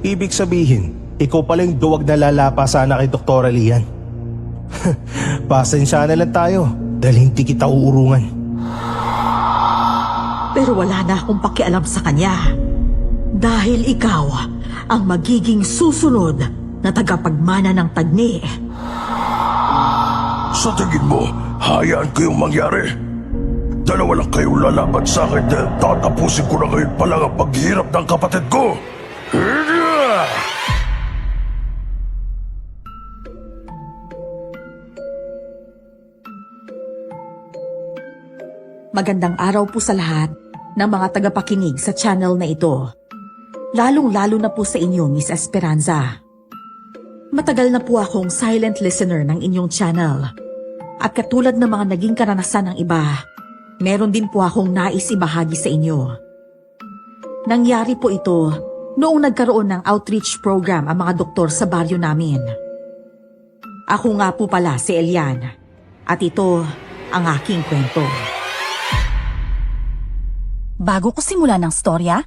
Ibig sabihin, ikaw pala yung duwag na lalapa sana kay Dr. Lian. Pasensya na lang tayo dahil hindi kita uurungan. Pero wala na akong pakialam sa kanya. Dahil ikaw ang magiging susunod na tagapagmana ng Tagni. Sa tingin mo, hayaan ko yung mangyari? Dalawa lang kayong lalaban sa akin dahil tatapusin ko na ngayon pa lang ang paghihirap ng kapatid ko. Magandang araw po sa lahat ng mga tagapakinig sa channel na ito. Lalong-lalo na po sa inyo, Miss Esperanza. Matagal na po akong silent listener ng inyong channel. At katulad ng mga naging karanasan ng iba, meron din po akong nais ibahagi sa inyo. Nangyari po ito noong nagkaroon ng outreach program ang mga doktor sa baryo namin. Ako nga po pala si Elian at ito ang aking kwento. Bago ko simulan ng storya,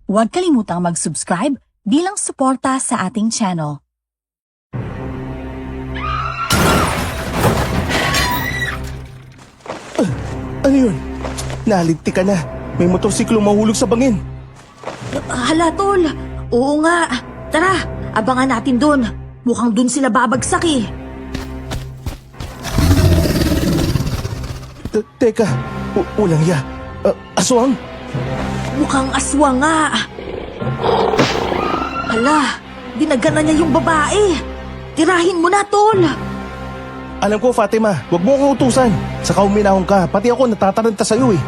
huwag kalimutang mag-subscribe bilang suporta sa ating channel. Ano yun? Naligti ka na. May motorsiklo mahulog sa bangin. Hala, tol. Oo nga. Tara, abangan natin doon. Mukhang doon sila babagsak eh. Teka, walang ya. Aswang? Mukhang aswang nga. Hala, dinagana niya yung babae. Tirahin mo na, tol. Alam ko, Fatima, wag mo akong utusan. Saka uminahon ka, pati ako natataranta sa'yo eh.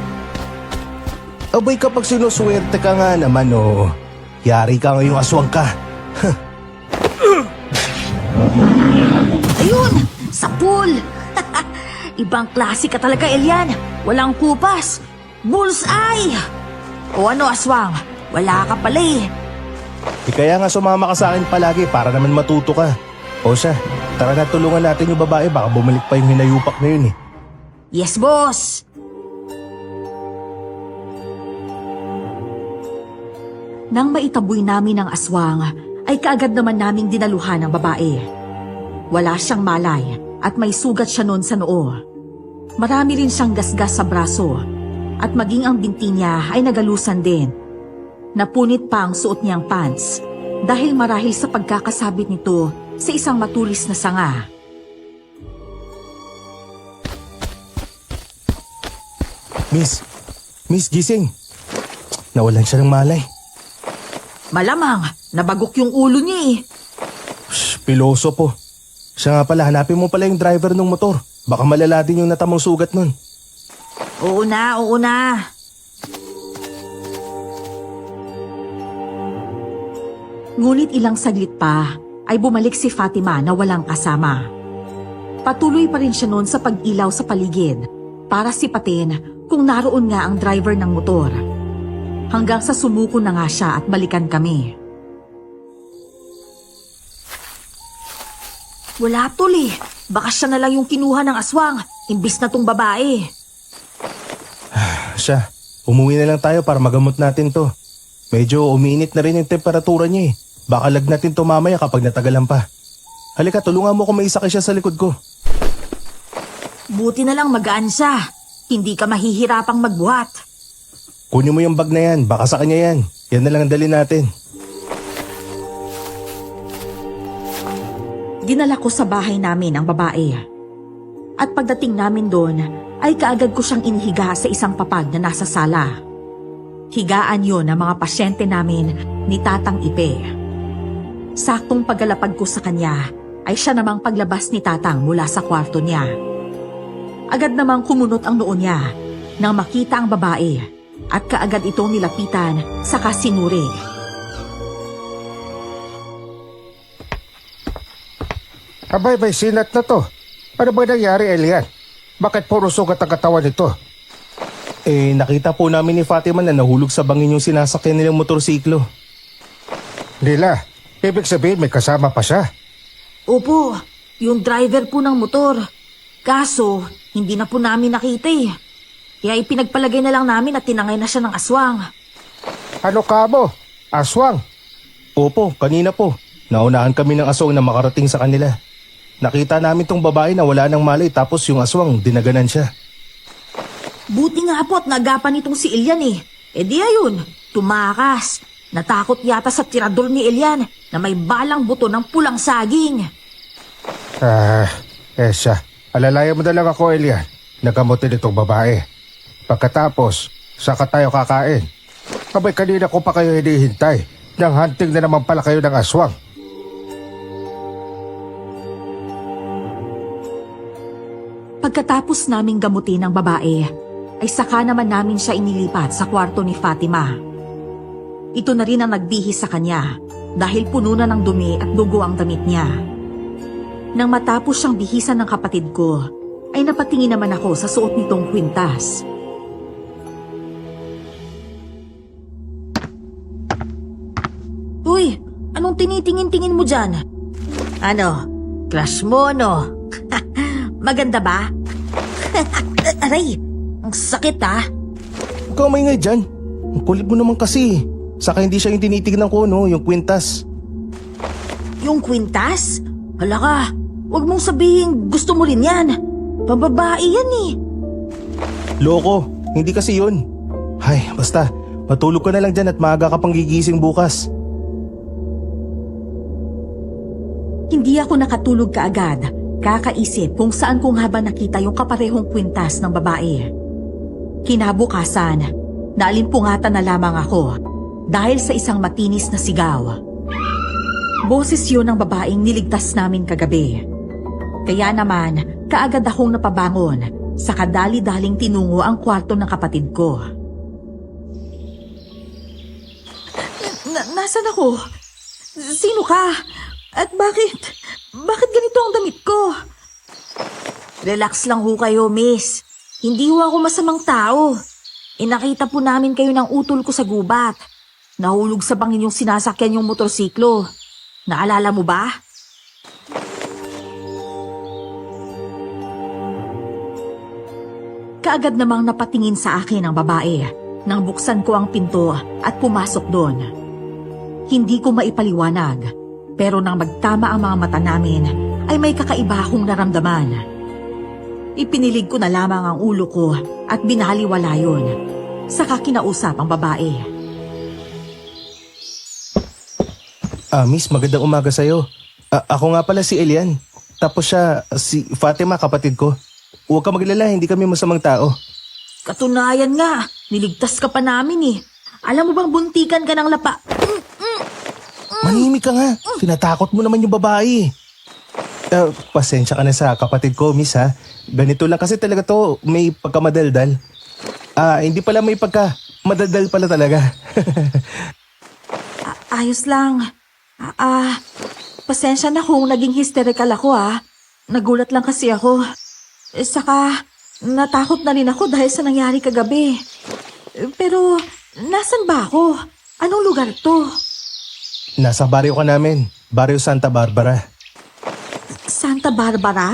Abay, kapag sinuswerte ka nga naman, yari ka ngayong aswang ka. Ayun, sa pool. Ibang klase ka talaga, Elian. Walang kupas. Bullseye! O ano, aswang? Wala ka pala eh. Kaya nga sumama ka sa akin palagi para naman matuto ka. O siya, tara na tulungan natin yung babae, baka bumalik pa yung hinayupak na yun eh. Yes, boss! Nang maitaboy namin ang aswang, ay kaagad naman naming dinaluhan ang babae. Wala siyang malay at may sugat siya noon sa noo. Marami rin siyang gasgas sa braso at maging ang binti niya ay nagalusan din. Napunit pa ang suot niyang pants dahil marahil sa pagkakasabit nito sa isang matulis na sanga. Miss, gising. Nawalan siya ng malay. Malamang, nabagok yung ulo niya eh. Shh, piloso po. Siya nga pala, hanapin mo pala yung driver ng motor. Baka malala din yung natamang sugat nun. Oo na. Ngunit ilang saglit pa ay bumalik si Fatima na walang kasama. Patuloy pa rin siya noon sa pag-ilaw sa paligid para sipatin kung naroon nga ang driver ng motor. Hanggang sa sumuko na nga siya at balikan kami. Wala, tol eh. Baka siya na lang yung kinuha ng aswang, imbis na tong babae. Siya, umuwi na lang tayo para magamot natin to. Medyo umiinit na rin yung temperatura niya eh. Baka lagnatin to mamaya kapag natagalan pa. Halika, tulungan mo kung may isakay siya sa likod ko. Buti na lang magaan siya. Hindi ka mahihirapang magbuhat. Kunin mo yung bag na yan, baka sa kanya yan. Yan na lang ang dali natin. Dinala ko sa bahay namin ang babae. At pagdating namin doon, ay kaagad ko siyang inihiga sa isang papag na nasa sala. Higaan yon ng mga pasyente namin ni Tatang Ipe. Saktong paglalapag ko sa kanya, ay siya namang paglabas ni Tatang mula sa kwarto niya. Agad namang kumunot ang noo niya nang makita ang babae at kaagad itong nilapitan saka sinurig. Abay, may sinat na to. Ano ba nangyari, Elian? Bakit puro sugat ang katawan nito? Nakita po namin ni Fatima na nahulog sa bangin yung sinasakyan nilang motorsiklo. Nila, ibig sabihin may kasama pa siya. Opo, yung driver po ng motor. Kaso, hindi na po namin nakita eh. Kaya ipinagpalagay na lang namin at tinangay na siya ng aswang. Ano ka mo? Aswang? Opo, kanina po. Naunahan kami ng aswang na makarating sa kanila. Nakita namin tong babae na wala nang malay tapos yung aswang dinaganan siya. Buti nga po at nagapan itong si Elian eh. E di ayun, tumakas. Natakot yata sa tirador ni Elian na may balang buto ng pulang saging. Siya. Alalayan mo na lang ako, Elian. Nagamutin itong babae. Pagkatapos, saka tayo kakain. Abay, kanina ko pa kayo hinihintay. Nang hunting na naman pala kayo ng aswang. Pagkatapos naming gamutin ang babae, ay saka naman namin siya inilipat sa kwarto ni Fatima. Ito na rin ang nagbihis sa kanya dahil puno na ng dumi at dugo ang damit niya. Nang matapos siyang bihisan ng kapatid ko, ay napatingin naman ako sa suot nitong kwintas. Uy, anong tinitingin-tingin mo dyan? Ano, crush mo no? Maganda ba? Aray, ang sakit ah. Huwag kang maingay dyan. Ang kulit mo naman kasi. Saka hindi siya yung tinitignan ko, no? Yung kwintas. Yung kwintas? Hala ka, huwag mong sabihin gusto mo rin yan. Pababae yan eh. Loko, hindi kasi yun. Ay, basta. Matulog ka na lang dyan at maaga ka pang gigising bukas. Hindi ako nakatulog kaagad. Kakaisip kung saan ko nga ba nakita yung kaparehong kwintas ng babae. Kinabukasan, naalimpungatan na lamang ako dahil sa isang matinis na sigaw. Boses yun ng babaeng niligtas namin kagabi. Kaya naman, kaagad akong napabangon sa kadali-daling tinungo ang kwarto ng kapatid ko. Nasaan ako? Sino ka? At bakit ganito ang damit ko? Relax lang ho kayo, miss. Hindi ho ako masamang tao. Nakita po namin kayo ng utol ko sa gubat. Nahulog sa bangin yung sinasakyan yung motorsiklo. Naalala mo ba? Kaagad namang napatingin sa akin ang babae nang buksan ko ang pinto at pumasok doon. Hindi ko maipaliwanag, pero nang magtama ang mga mata namin ay may kakaiba akong naramdaman. Ipinilig ko na lamang ang ulo ko at binaliwala yun. Saka kinausap ang babae. Miss, magandang umaga sa'yo. Ako nga pala si Elian. Tapos siya, si Fatima, kapatid ko. Huwag ka maglala, hindi kami masamang tao. Katunayan nga, niligtas ka pa namin eh. Alam mo bang buntikan ka ng lapa? Manimik ka nga. Tinatakot mo naman yung babae. Pasensya ka na sa kapatid ko, miss ha. Ganito lang kasi talaga to, may pagkamadaldal. Hindi pala may pagkamadaldal pala talaga. Ayos lang. Pasensya na kung naging hysterical ako ah. Nagulat lang kasi ako. Saka, natakot na rin ako dahil sa nangyari kagabi. Pero, nasan ba ako? Anong lugar to? Nasa baryo ka namin. Baryo Santa Barbara. Santa Barbara?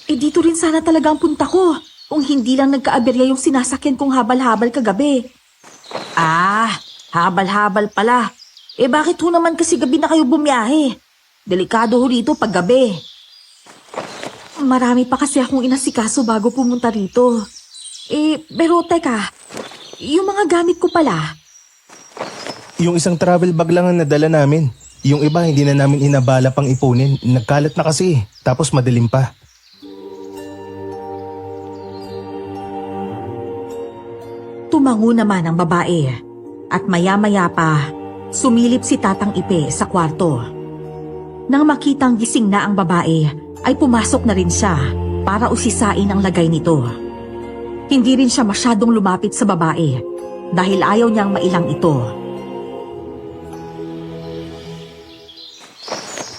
Dito rin sana talaga ang punta ko. Kung hindi lang nagkaaberya yung sinasakyan kong habal-habal kagabi. Habal-habal pala. Bakit ho naman kasi gabi na kayo bumiyahe? Delikado ho rito pag gabi. Marami pa kasi akong inasikaso bago pumunta rito. Pero teka, yung mga gamit ko pala. Yung isang travel bag lang ang nadala namin. Yung iba hindi na namin inabala pang ipunin. Nagkalat na kasi, tapos madilim pa. Tumango naman ang babae at maya-maya pa, sumilip si Tatang Ipe sa kwarto. Nang makitang gising na ang babae, ay pumasok na rin siya para usisain ang lagay nito. Hindi rin siya masyadong lumapit sa babae dahil ayaw niyang mailang ito.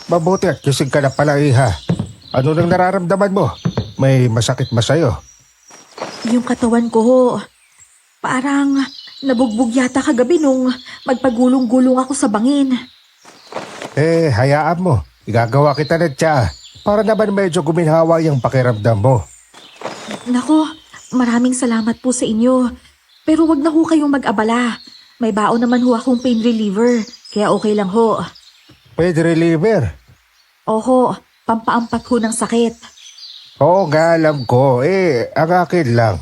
Mabuti at gising ka na pala, Iha. Ano nang nararamdaman mo? May masakit ba sa'yo? Yung katawan ko ho, parang nabugbog yata kagabi nung magpagulong-gulong ako sa bangin. Hayaan mo. Igagawa kita ng tsa para naman medyo guminhawa yung pakiramdam mo. Nako, maraming salamat po sa inyo. Pero wag na ho kayong mag-abala. May baon naman ho akong pain reliever. kaya okay lang ho. Pain reliever. Oho, pampaampat ho ng sakit. Oo nga, alam ko. Ang akin lang.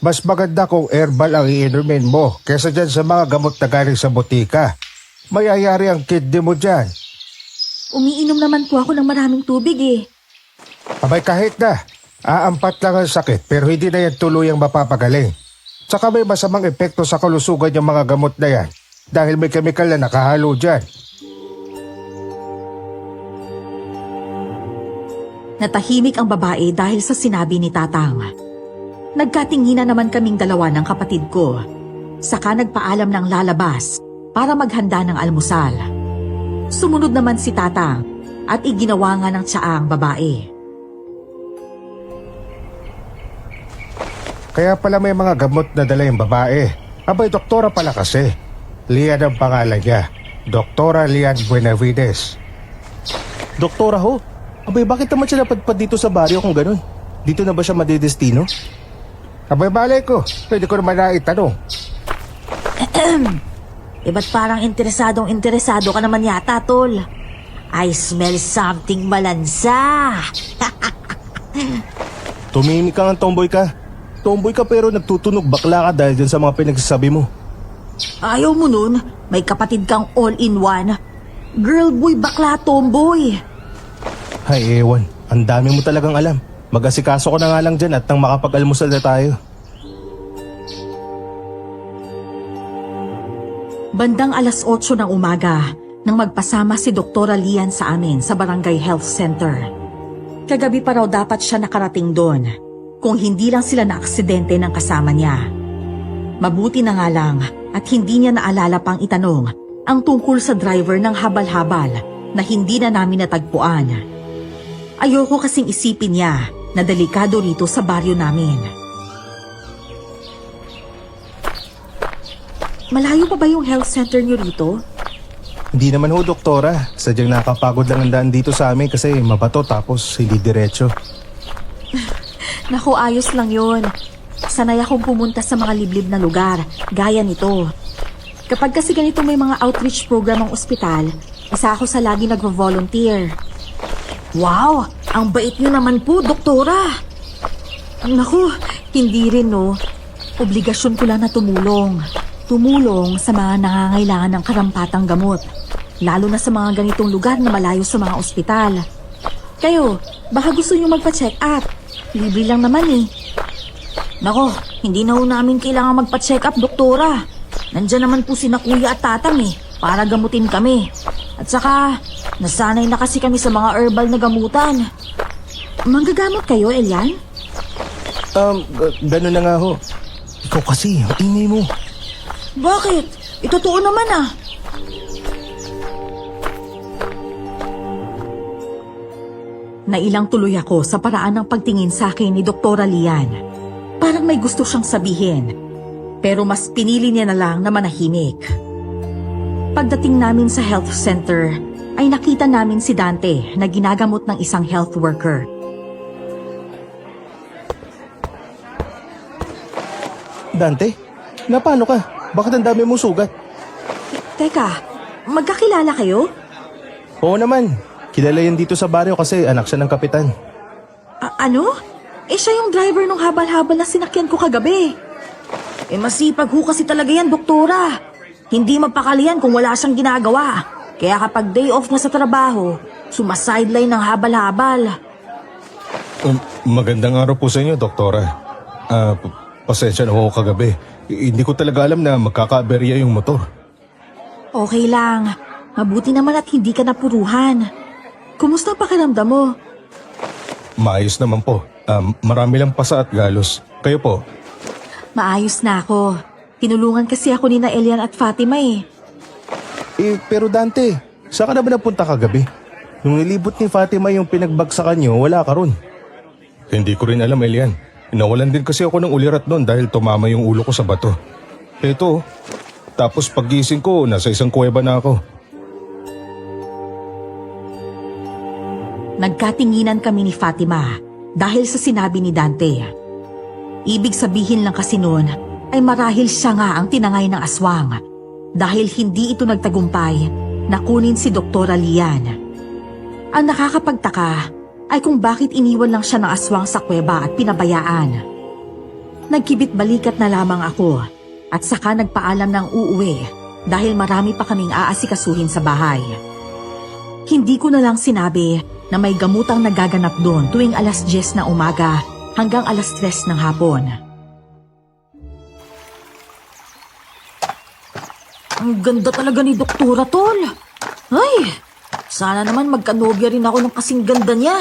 Mas maganda kung herbal ang iinumin mo kesa dyan sa mga gamot na galing sa butika. Mayayari ang kidney mo dyan. Umiinom naman po ako ng maraming tubig eh. Abay kahit na, aampat lang ang sakit pero hindi na yan tuluyang mapapagaling. Saka may masamang epekto sa kalusugan yung mga gamot na yan dahil may kemikal na nakahalo dyan. Natahimik ang babae dahil sa sinabi ni Tatang. Nagkatinginan naman kaming dalawa ng kapatid ko. Saka nagpaalam ng lalabas para maghanda ng almusal. Sumunod naman si Tatang at iginawa nga ng tsaang babae. Kaya pala may mga gamot na dala yung babae. Abay, doktora pala kasi. Lian ang pangalan niya. Doktora Lian Buenavides. Doktora ho? Abay, bakit naman siya napadpad dito sa baryo kung ganun? Dito na ba siya madidestino? Abay, malay ko. Pwede ko naman na itanong. Ba't parang interesado ka naman yata, Tol? I smell something malansa. Tumimik ka ng tomboy ka. Tomboy ka pero nagtutunog bakla ka dahil dyan sa mga pinagsasabi mo. Ayaw mo nun? May kapatid kang all-in-one. Girl boy bakla tomboy. Hay ewan, ang dami mo talagang alam. Mag-asikaso ko na nga lang dyan at nang makapag-almusal na tayo. Bandang alas 8 ng umaga nang magpasama si Doktora Lian sa amin sa Barangay Health Center. Kagabi pa raw dapat siya nakarating doon kung hindi lang sila na-aksidente ng kasama niya. Mabuti na nga lang at hindi niya naalala pang itanong ang tungkol sa driver ng habal-habal na hindi na namin natagpuan. Ayoko kasing isipin niya na delikado rito sa baryo namin. Malayo pa ba yung health center niyo rito? Hindi naman ho, doktora. Sadyang nakakapagod lang ang daan dito sa amin kasi mabato tapos hindi diretso. Naku, ayos lang yun. Sanay akong pumunta sa mga liblib na lugar, gaya nito. Kapag kasi ganito may mga outreach program ang ospital, isa ako sa lagi nagvo-volunteer. Wow! Ang bait niyo naman po, doktora! Naku, hindi rin no. Obligasyon ko lang na tumulong. Tumulong sa mga nangangailangan ng karampatang gamot. Lalo na sa mga ganitong lugar na malayo sa mga ospital. Kayo, baka gusto niyo magpa-check up. Libre lang naman eh. Nako, hindi na ho namin kailangan magpa-check up, doktora. Nandyan naman po sina kuya at tatang eh, para gamutin kami. At saka, nasanay na kasi kami sa mga herbal na gamutan. Manggagamot kayo, Elian? Gano'n na nga ho. Ikaw kasi, ang ingay mo. Bakit? Itotoo naman ah. Nailang tuloy ako sa paraan ng pagtingin sa akin ni Doktora Lian. Parang may gusto siyang sabihin. Pero mas pinili niya na lang na manahimik. Pagdating namin sa health center, ay nakita namin si Dante na ginagamot ng isang health worker. Dante, paano ka? Bakit ang dami mong sugat? Teka, magkakilala kayo? Oo naman, kilala yan dito sa baryo kasi anak siya ng kapitan. Ano? Siya yung driver ng habal-habal na sinakyan ko kagabi. Masipag ho kasi talaga yan, doktora. Hindi mapakalian kung wala siyang ginagawa. Kaya kapag day off niya sa trabaho, sumasideline ng habal-habal. Magandang araw po sa inyo, doktora. Pasensya na ako kagabi. Hindi ko talaga alam na magkakaaberya yung motor. Okay lang. Mabuti naman at hindi ka napuruhan. Kumusta ang pakiramdam mo? Maayos naman po. Marami lang pasa at galos. Kayo po? Maayos na ako. Tinulungan kasi ako ni na Elian at Fatima eh. Pero Dante, saan ka na ba napunta kagabi? Nung nilibot ni Fatima yung pinagbagsakan niyo, wala ka ron. Hindi ko rin alam, Elian. Nawalan din kasi ako ng ulirat noon dahil tumama yung ulo ko sa bato. Eto, tapos paggising ko, nasa isang kuweba na ako. Nagkatinginan kami ni Fatima dahil sa sinabi ni Dante. Ibig sabihin lang kasi noon ay marahil siya nga ang tinangay ng aswang dahil hindi ito nagtagumpay na kunin si Doktora Lian. Ang nakakapagtaka ay kung bakit iniwan lang siya ng aswang sa kuweba at pinabayaan. Nagkibit balikat na lamang ako at saka nagpaalam ng uuwi dahil marami pa kaming aasikasuhin sa bahay. Hindi ko na lang sinabi na may gamutang nagaganap doon tuwing alas 10 na umaga hanggang alas 3 ng hapon. Ang ganda talaga ni Doktora, Tol. Ay, sana naman magkanobya rin ako ng kasing ganda niya.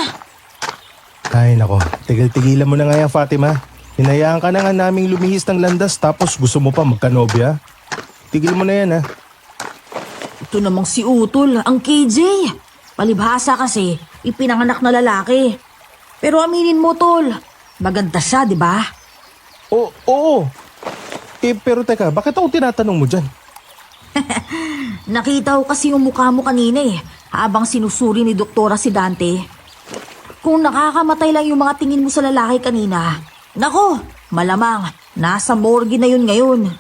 Ay nako, tigil-tigilan mo na nga yan, Fatima. Hinayaan ka na nga naming lumihis ng landas tapos gusto mo pa magkanobya. Tigil mo na yan ha. Ito namang si Utol, ang KJ. Palibhasa kasi, ipinanganak na lalaki. Pero aminin mo, Tol, maganda siya, di ba? Oo. Pero teka, bakit ako tinatanong mo dyan? Nakita ko kasi yung mukha mo kanina habang sinusuri ni Doktora si Dante. Kung nakakamatay lang yung mga tingin mo sa lalaki kanina, nako, malamang, nasa morgue na yun ngayon.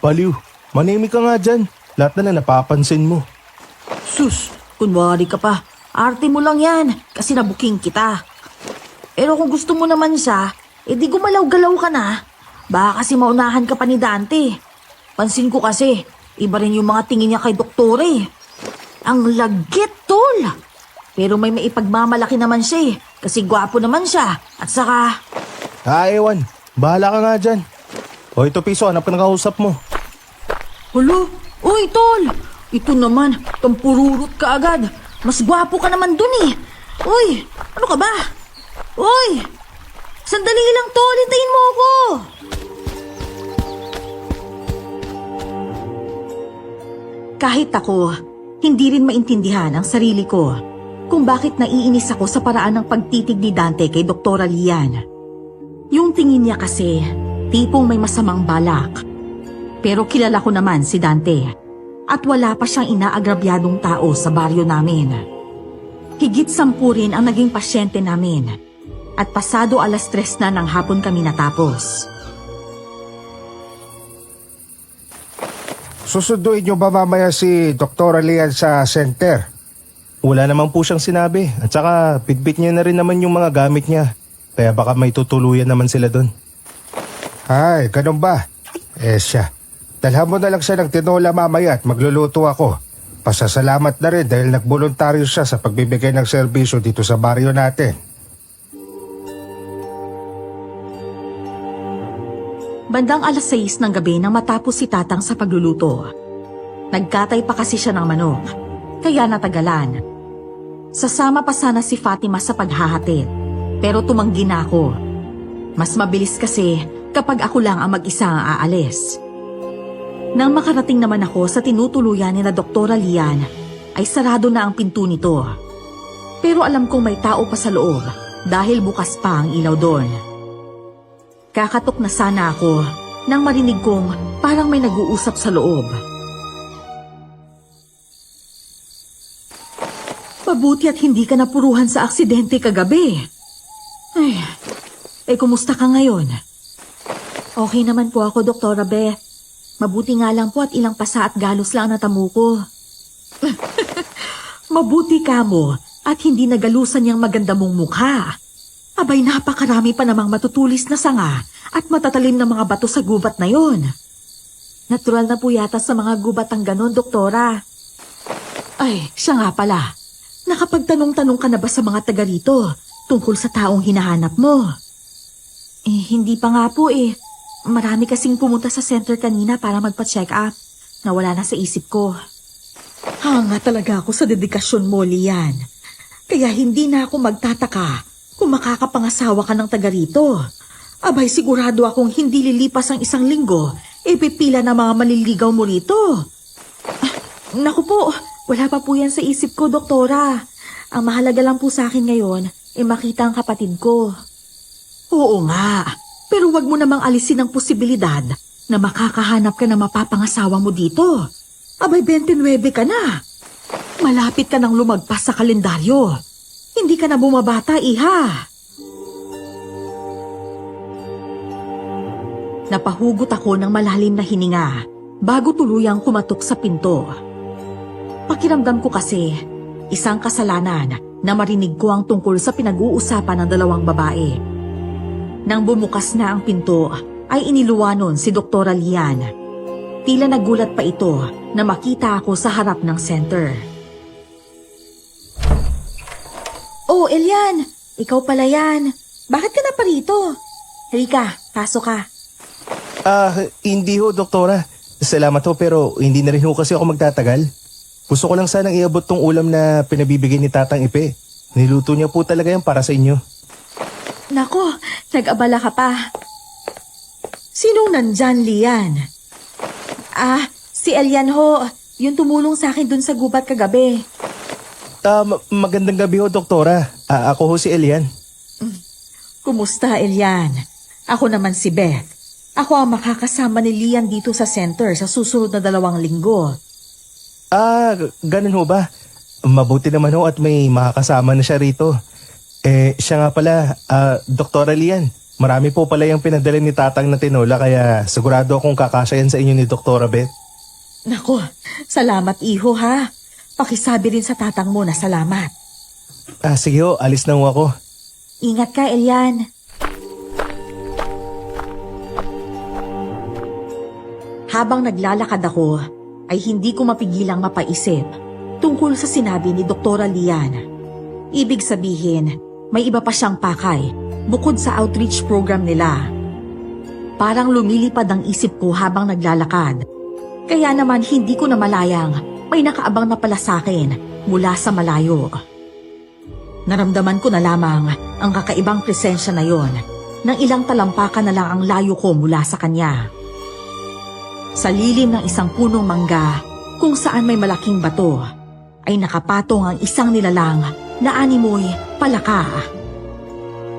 Baliw, manimik ka nga dyan. Lahat na napapansin mo. Sus, kunwari ka pa. Arte mo lang yan kasi nabuking kita. Pero kung gusto mo naman siya, edi gumalaw-galaw ka na. Baka kasi maunahan ka pa ni Dante. Pansin ko kasi, iba rin yung mga tingin niya kay Doktore. Ang lagit, Tol. Pero may maipagmamalaki naman siya kasi gwapo naman siya. At saka... Ewan. Bahala ka nga dyan. O ito piso, hanap ka ng kausap mo. Hulo, uy, Tol. Ito naman, tampururot ka agad. Mas gwapo ka naman dun Uy, ano ka ba? Uy, sandali lang, Tol. Hintayin mo ako. Kahit ako, hindi rin maintindihan ang sarili ko kung bakit naiinis ako sa paraan ng pagtitig ni Dante kay Doktora Lian. Yung tingin niya kasi, tipong may masamang balak. Pero kilala ko naman si Dante at wala pa siyang inaagrabyadong tao sa baryo namin. Higit 10 rin ang naging pasyente namin at pasado alas 3 na ng hapon kami natapos. Susunduin niyo ba mamaya si Dr. Lian sa center? Wala naman po siyang sinabi. At saka, bitbit niya na rin naman yung mga gamit niya. Kaya baka may tutuluyan naman sila doon. Ay, ganun ba? Siya. Dalhan mo na lang siya ng tinola mamaya at magluluto ako. Pasasalamat na rin dahil nagboluntaryo siya sa pagbibigay ng serbisyo dito sa baryo natin. Bandang alas 6 ng gabi nang matapos si Tatang sa pagluluto. Nagkatay pa kasi siya ng manok, kaya natagalan. Sasama pa sana si Fatima sa paghahatid, pero tumanggi na ako. Mas mabilis kasi kapag ako lang ang mag-isa ang aalis. Nang makarating naman ako sa tinutuluyan ni na Doktora Lian, ay sarado na ang pinto nito. Pero alam kong may tao pa sa loob dahil bukas pa ang ilaw doon. Kakatok na sana ako nang marinig kong parang may nag-uusap sa loob. Mabuti at hindi ka napuruhan sa aksidente kagabi. Kumusta ka ngayon? Okay naman po ako, Doktora Beth. Mabuti nga lang po at ilang pasa at galos lang natamo ko. Mabuti ka mo at hindi nagalusan yung maganda mong mukha. Abay, napakarami pa namang matutulis na sanga at matatalim na mga bato sa gubat na yon. Natural na po yata sa mga gubat ang ganon, Doktora. Ay, siya nga pala. Nakapagtanong-tanong ka na ba sa mga taga rito tungkol sa taong hinahanap mo? Hindi pa nga po Marami kasing pumunta sa center kanina para magpa-check up. Nawala na sa isip ko. Hanga talaga ako sa dedikasyon mo, Lian. Kaya hindi na ako magtataka kung makakapangasawa ka ng taga rito. Abay, sigurado akong hindi lilipas ang 1 linggo, pipila na mga maliligaw mo rito. Naku po, wala pa po yan sa isip ko, Doktora. Ang mahalaga lang po sa akin ngayon, makita ang kapatid ko. Oo nga, pero wag mo namang alisin ang posibilidad na makakahanap ka na mapapangasawa mo dito. Abay, 29 ka na. Malapit ka nang lumagpas sa kalendaryo. Hindi ka na bumabata, iha. Napahugot ako ng malalim na hininga bago tuluyang kumatok sa pinto. Pakiramdam ko kasi, isang kasalanan na marinig ko ang tungkol sa pinag-uusapan ng dalawang babae. Nang bumukas na ang pinto, ay iniluwanon si Doktora Lian. Tila nagulat pa ito na makita ako sa harap ng center. Oh, Elian! Ikaw pala yan. Bakit ka na pa rito? Halika, pasok ka. Hindi ho, doktora. Salamat ho, pero hindi na rin ho kasi ako magtatagal. Gusto ko lang sanang iabot tong ulam na pinabibigay ni Tatang Ipe. Niluto niya po talaga yan para sa inyo. Nako, nag-abala ka pa. Sinong nandyan, Lian? Si Elian ho. Yung tumulong sa akin dun sa gubat kagabi. Magandang gabi ho, doktora. Ako ho si Elian. Kumusta, Elian? Ako naman si Beth. Ako ang makakasama ni Lian dito sa center sa susunod na 2 linggo. Ganun ho ba? Mabuti naman ho at may makakasama na siya rito. Siya nga pala, Doktora Lian. Marami po pala yung pinadala ni Tatang na tinola kaya sigurado akong kakasya yan sa inyo ni Doktora Beth. Nako, salamat iho ha. Pakisabi rin sa tatang mo na salamat. Sige ho, alis na ho ako. Ingat ka, Elian. Habang naglalakad ako, ay hindi ko mapigilang mapaisip tungkol sa sinabi ni Doktora Lian. Ibig sabihin, may iba pa siyang pakay bukod sa outreach program nila. Parang lumilipad ang isip ko habang naglalakad. Kaya naman hindi ko namalayang may nakaabang na pala sa akin mula sa malayo. Naramdaman ko na lamang ang kakaibang presensya na yon nang ilang talampakan na lang ang layo ko mula sa kanya. Sa lilim ng isang punong mangga kung saan may malaking bato ay nakapatong ang isang nilalang na animoy palaka.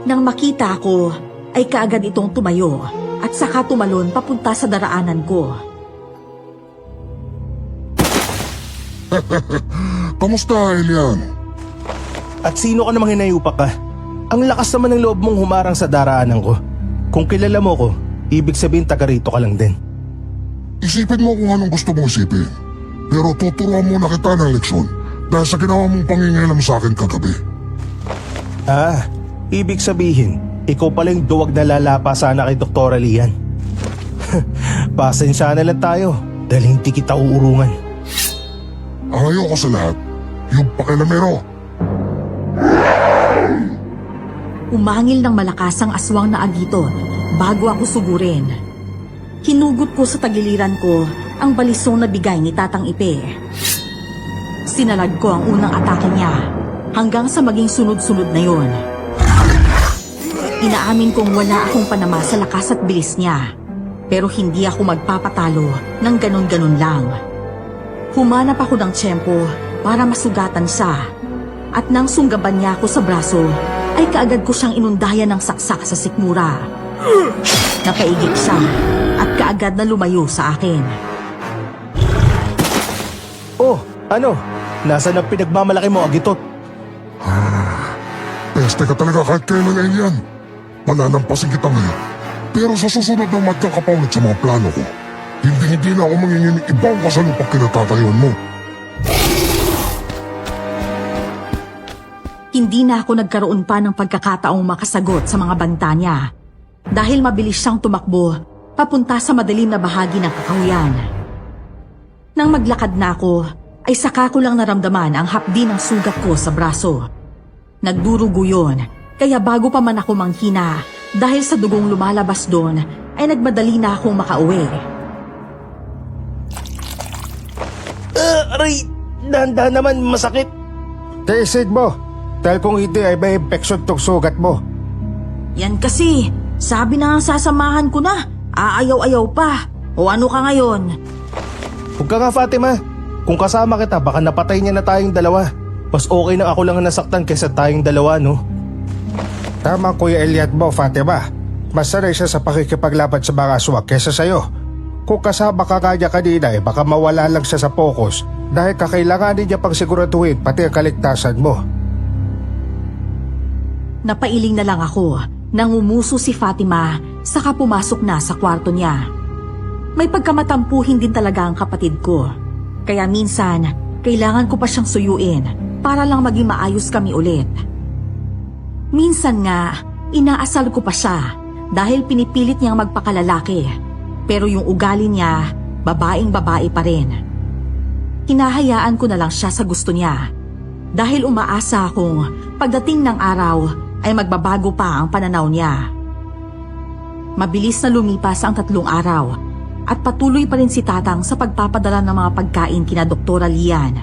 Nang makita ko ay kaagad itong tumayo at saka tumalon papunta sa daraanan ko. Kamusta, Elian? At sino ka namang hinayupak ka? Ang lakas naman ng loob mong humarang sa daraanan ko. Kung kilala mo ko, ibig sabihin taga rito ka lang din. Isipin mo kung anong gusto mong isipin. Pero tuturuan muna kita ng leksyon dahil sa ginawa mong pangingialam sa akin kagabi. Ibig sabihin, ikaw pala yung duwag na lalapa sana kay Doktora Lian. Pasensya na lang tayo dahil hindi kita uurungan. Ang ayoko sa lahat, yung pakilamero. Umangil ng malakas ang aswang na agiton bago ako sugurin. Hinugot ko sa tagiliran ko ang balisong na bigay ni Tatang Ipe. Sinalag ko ang unang atake niya hanggang sa maging sunod-sunod na yon. Inaamin kong wala akong panama sa lakas at bilis niya, pero hindi ako magpapatalo ng ganon-ganon lang. Humanap ako ng tiyempo para masugatan siya, at nang sunggaban niya ako sa braso, ay kaagad ko siyang inundayan ng saksak sa sikmura. Napaigik siya at kaagad na lumayo sa akin. Oh, ano? Nasaan ang pinagmamalaki mo, Agitot? Peste ka talaga kahit kailan, Elian. Mananampasin kita ngayon. Pero sa susunod ng magkakapaulit sa mga plano ko, hindi na ako mangingin ng ibang kasalupang kinatatayuan mo. Hindi na ako nagkaroon pa ng pagkakataong makasagot sa mga banta niya dahil mabilis siyang tumakbo papunta sa madilim na bahagi ng kakahuyan. Nang maglakad na ako, ay saka ko lang naramdaman ang hapdi ng sugat ko sa braso. Nagdurugo yun, kaya bago pa man ako manghina dahil sa dugong lumalabas doon, ay nagmadali na akong makauwi. Aray! Dahan-dahan naman, masakit. Tiisin mo. Dahil kung hindi ay may infeksyon tong sugat mo. Yan kasi, sabi na sasamahan ko na, aayaw-ayaw pa. O ano ka ngayon? Huwag ka nga, Fatima. Kung kasama kita, baka napatay niya na tayong dalawa. Mas okay na ako lang ang nasaktan kaysa tayong dalawa, no? Tama Kuya Elian mo, Fatima. Mas sanay siya sa pakikipaglaban sa mga aswang kaysa sa'yo. Kung kasama ka kanya kanina baka mawala lang siya sa focus dahil kakailanganin niya pang siguraduhin pati ang kaligtasan mo. Napailing na lang ako nang umuso si Fatima saka pumasok na sa kwarto niya. May pagkamatampuhin din talaga ang kapatid ko. Kaya minsan, kailangan ko pa siyang suyuin para lang maging maayos kami ulit. Minsan nga, inaasal ko pa siya dahil pinipilit niyang magpakalalaki. Pero yung ugali niya, babaeng-babae pa rin. Hinahayaan ko na lang siya sa gusto niya dahil umaasa akong pagdating ng araw ay magbabago pa ang pananaw niya. Mabilis na lumipas ang 3 araw at patuloy pa rin si Tatang sa pagpapadala ng mga pagkain kina Doktora Lian.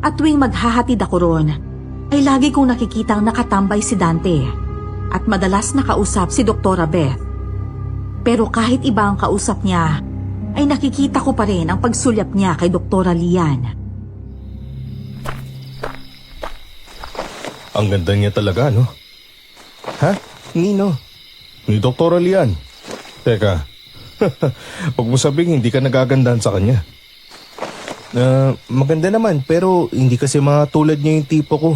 At tuwing maghahatid ako ron, ay lagi kong nakikitang nakatambay si Dante at madalas nakausap si Doktora Beth. Pero kahit iba ang kausap niya, ay nakikita ko pa rin ang pagsulyap niya kay Doktora Lian. Ang ganda niya talaga, no? Ha? Nino? Ni Doktora Lian. Teka, huwag mo sabing hindi ka nagagandahan sa kanya. Maganda naman pero hindi kasi mga tulad niya yung tipo ko.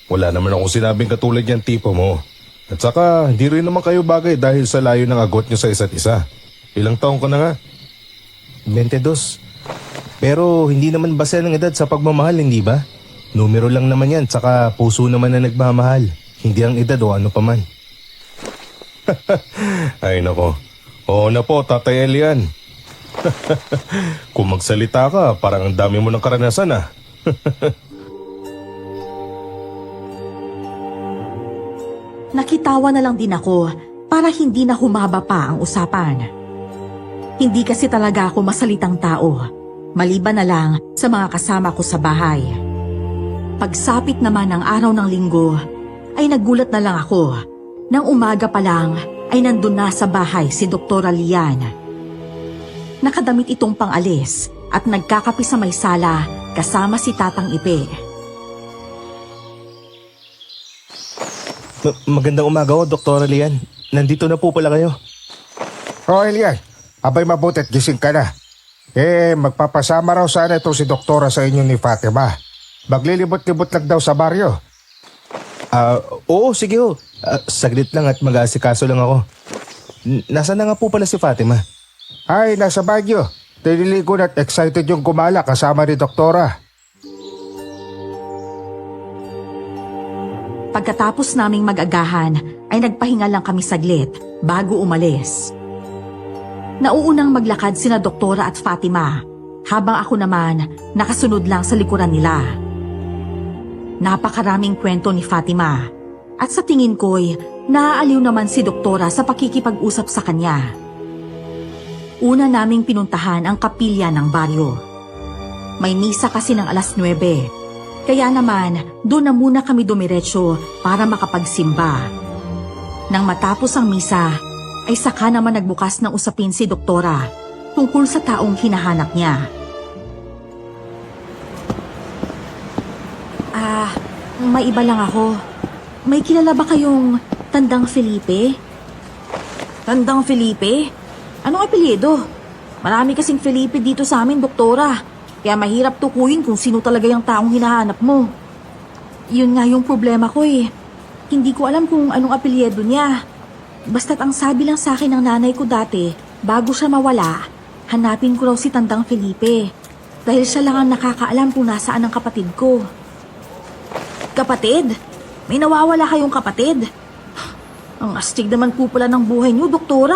Wala naman akong sinabing katulad niyang tipo mo. At saka, hindi rin naman kayo bagay dahil sa layo ng agot niyo sa isa't isa. Ilang taong ka na nga? 22. Pero hindi naman base ng edad sa pagmamahal, hindi ba? Numero lang naman yan, saka puso naman na nagmamahal. Hindi ang edad o ano paman. Ay nako. Oo na po, Tatay Elian. Kung magsalita ka, parang ang dami mo ng karanasan ah. Nakitawa na lang din ako para hindi na humaba pa ang usapan. Hindi kasi talaga ako masalitang tao, maliban na lang sa mga kasama ko sa bahay. Pagsapit naman ng araw ng linggo, ay nagulat na lang ako. Nang umaga pa lang, ay nandun na sa bahay si Doktora Lian. Nakadamit itong pang-alis at nagkakape sa may sala kasama si Tatang Ipe. Magandang umaga ho, Dr. Lian. Nandito na po pala kayo. O Elian, abay mabutit gising ka na. Magpapasama raw sana ito si Doktora sa inyo ni Fatima. Maglilibot-libot lang daw sa baryo. Oo, sige ho. Saglit lang at mag-aasikaso lang ako. Nasaan na nga po pala si Fatima? Ay, nasa Baguio. Nililigo na at excited yung gumala kasama ni Doktora. Pagkatapos naming mag-agahan, ay nagpahinga lang kami saglit bago umalis. Nauunang maglakad sina Doktora at Fatima, habang ako naman nakasunod lang sa likuran nila. Napakaraming kwento ni Fatima, at sa tingin ko'y naaaliw naman si Doktora sa pakikipag-usap sa kanya. Una naming pinuntahan ang kapilya ng baryo. May misa kasi ng 9:00, kaya naman doon na muna kami dumiretso para makapagsimba. Nang matapos ang misa, ay saka naman nagbukas ng usapin si Doktora tungkol sa taong hinahanap niya. May iba lang ako. May kilala ba kayong Tandang Felipe? Tandang Felipe? Anong apelyido? Marami kasing Felipe dito sa amin, Doktora. Kaya mahirap tukuyin kung sino talaga yung taong hinahanap mo. Yun nga yung problema ko eh. Hindi ko alam kung anong apelyido niya. Basta't ang sabi lang sa akin ng nanay ko dati, bago siya mawala, hanapin ko raw si Tandang Felipe. Dahil siya lang ang nakakaalam kung nasaan ang kapatid ko. Kapatid? May nawawala kayong kapatid? Ang astig naman po pala ng buhay niyo, Doktora.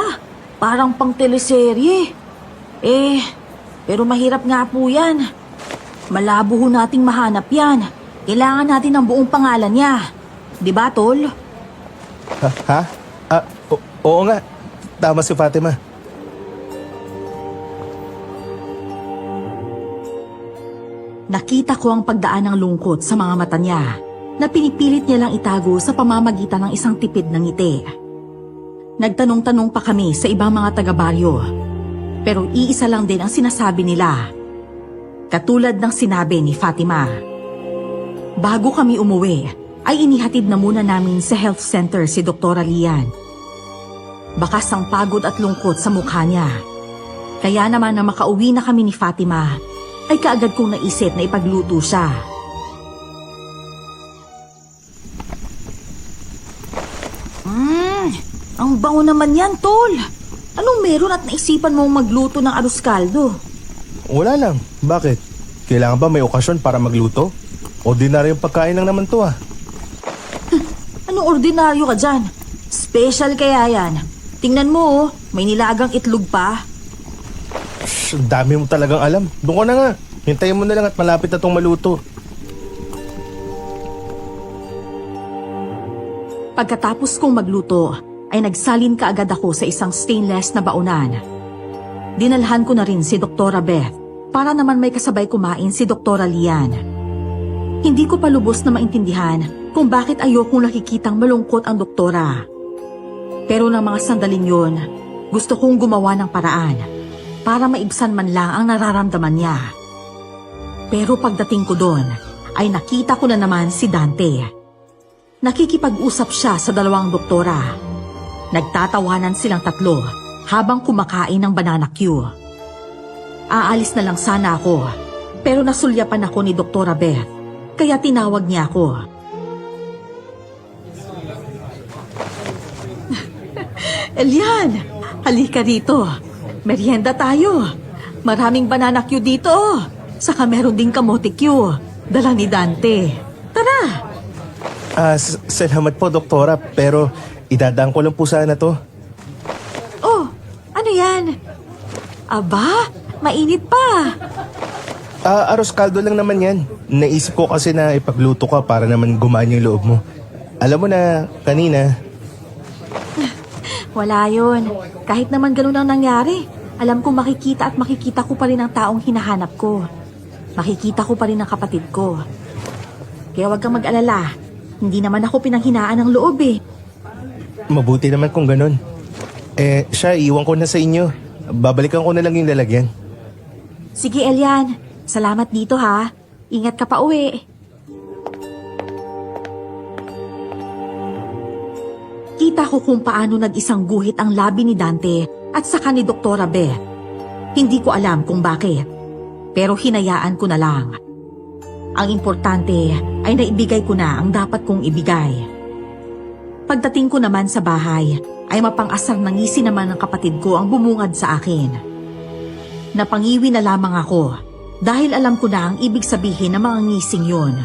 Parang pang teleserye. Pero mahirap nga po yan. Malabo ho nating mahanap yan. Kailangan natin ang buong pangalan niya. Di ba, Tol? Ha? Oo nga. Tama si Fatima. Nakita ko ang pagdaan ng lungkot sa mga mata niya na pinipilit niya lang itago sa pamamagitan ng isang tipid ng ngiti. Nagtanong-tanong pa kami sa ibang mga taga-baryo, pero iisa lang din ang sinasabi nila. Katulad ng sinabi ni Fatima. Bago kami umuwi, ay inihatid na muna namin sa health center si Doktora Lian. Bakas ang pagod at lungkot sa mukha niya. Kaya naman na makauwi na kami ni Fatima, ay kaagad kong naisip na ipagluto siya. Ang bango naman yan, Tol. Anong meron at naisipan mong magluto ng arroz caldo? Wala lang. Bakit? Kailangan ba may okasyon para magluto? Ordinaryong pagkain lang naman to ah. Anong ordinaryo ka dyan? Special kaya yan. Tingnan mo, may nilagang itlog pa. Shh, ang dami mo talagang alam. Doon ka na nga. Hintayin mo na lang at malapit na tong maluto. Pagkatapos kong magluto, ay nagsalin kaagad ako sa isang stainless na baunan. Dinalhan ko na rin si Doktora Beth para naman may kasabay kumain si Doktora Lian. Hindi ko pa lubos na maintindihan kung bakit ayokong nakikitang malungkot ang doktora. Pero ng mga sandaling yun, gusto kong gumawa ng paraan para maibsan man lang ang nararamdaman niya. Pero pagdating ko doon, ay nakita ko na naman si Dante. Nakikipag-usap siya sa dalawang doktora. Nagtatawanan silang tatlo habang kumakain ng banana Q. Aalis na lang sana ako, pero nasulyapan ako ni Doktora Beth, kaya tinawag niya ako. Elian, halika rito. Merienda tayo. Maraming banana Q dito. Saka meron ding kamote Q. Dala ni Dante. Tara! Salamat po, doktora. Pero idadaan ko lang po sana to. Oh, ano yan? Aba, mainit pa. Arroz caldo lang naman yan. Naisip ko kasi na ipagluto ka para naman gumaan yung loob mo. Alam mo na, kanina, Wala yun. Kahit naman ganun ang nangyari, alam ko makikita at makikita ko pa rin ang taong hinahanap ko. Makikita ko pa rin ang kapatid ko. Kaya huwag kang mag-alala. Hindi naman ako pinanghinaan ng loob eh. mabuti naman kung ganun. Siya, iwan ko na sa inyo. Babalikan ko na lang yung lalagyan. Sige, Elian. Salamat dito ha. Ingat ka pa uwi. Kita ko kung paano nag-isang guhit ang labi ni Dante at saka ni Doktora Beth. Hindi ko alam kung bakit, pero hinayaan ko na lang. Ang importante ay naibigay ko na ang dapat kong ibigay. Pagdating ko naman sa bahay, ay mapang-asar na ngisi naman ng kapatid ko ang bumungad sa akin. Napangiwi na lamang ako dahil alam ko na ang ibig sabihin ng mga ngising yun.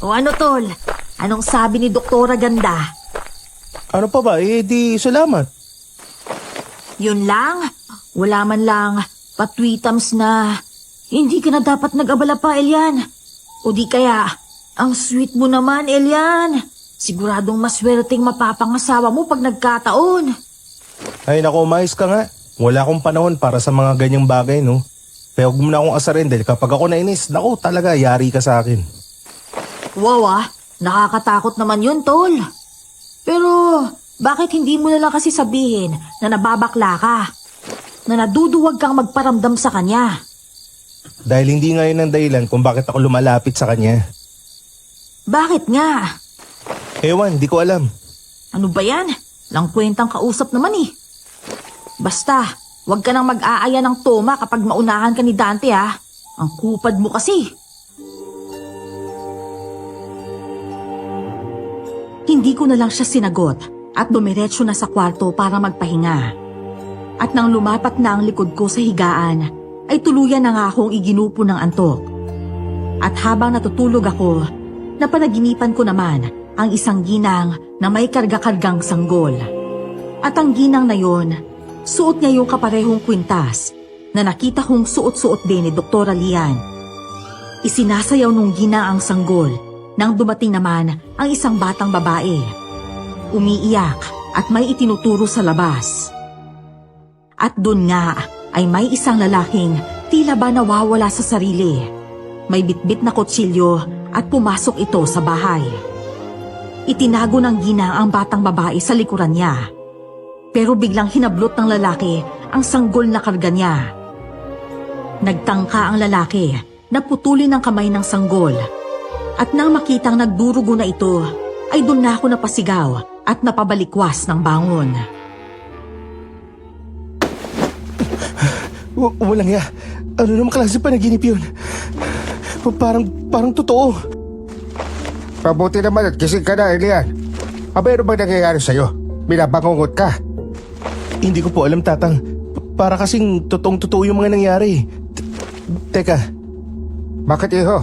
O ano tol? Anong sabi ni Doktora Ganda? Ano pa ba? Di salamat. Yun lang? Wala man lang patwitams na hindi ka na dapat nag-abala pa, Elian. O di kaya, ang sweet mo naman, Elian. Siguradong maswerteng mapapangasawa mo pag nagkataon. Ay nako, umayos ka nga. Wala akong panahon para sa mga ganyang bagay, no? Pero huwag mo na akong asarin dahil kapag ako nainis, naku talaga, yari ka sa akin. Wow nakakatakot naman yun, tol. Pero, bakit hindi mo na lang kasi sabihin na nababakla ka? Na naduduwag kang magparamdam sa kanya? Dahil hindi nga yun ang dahilan kung bakit ako lumalapit sa kanya. Bakit nga? Ewan, di ko alam. Ano ba yan? Lang kwentang kausap naman eh. Basta, wag ka nang mag-aaya ng toma kapag maunahan ka ni Dante ha. Ang kupad mo kasi. Hindi ko na lang siya sinagot at dumiretso na sa kwarto para magpahinga. At nang lumapat na ang likod ko sa higaan, ay tuluyan na nga akong iginupo ng antok. At habang natutulog ako, napanaginipan ko naman ang isang ginang na may karga-kargang sanggol. At ang ginang na yon, suot niya yung kaparehong kwintas na nakita kong suot-suot din ni Doktora Lian. Isinasayaw nung ginang ang sanggol nang dumating naman ang isang batang babae. Umiiyak at may itinuturo sa labas. At dun nga ay may isang lalaking tila ba nawawala sa sarili. May bitbit na kutsilyo at pumasok ito sa bahay. Itinago ng ginang ang batang babae sa likuran niya. Pero biglang hinablot ng lalaki ang sanggol na karga niya. Nagtangka ang lalaki na putulin ang kamay ng sanggol. At nang makitang nagdurugo na ito, ay doon na ako napasigaw at napabalikwas ng bangon. Walang ya. Ano naman klase panaginip yun? Parang totoo. Pabuti naman at gising ka na, Elian. Abay, ano bang nangyayari sa'yo? Binabangungot ka. Hindi ko po alam, Tatang. Para kasing totoong-totoo yung mga nangyari. Teka, Bakit, iho?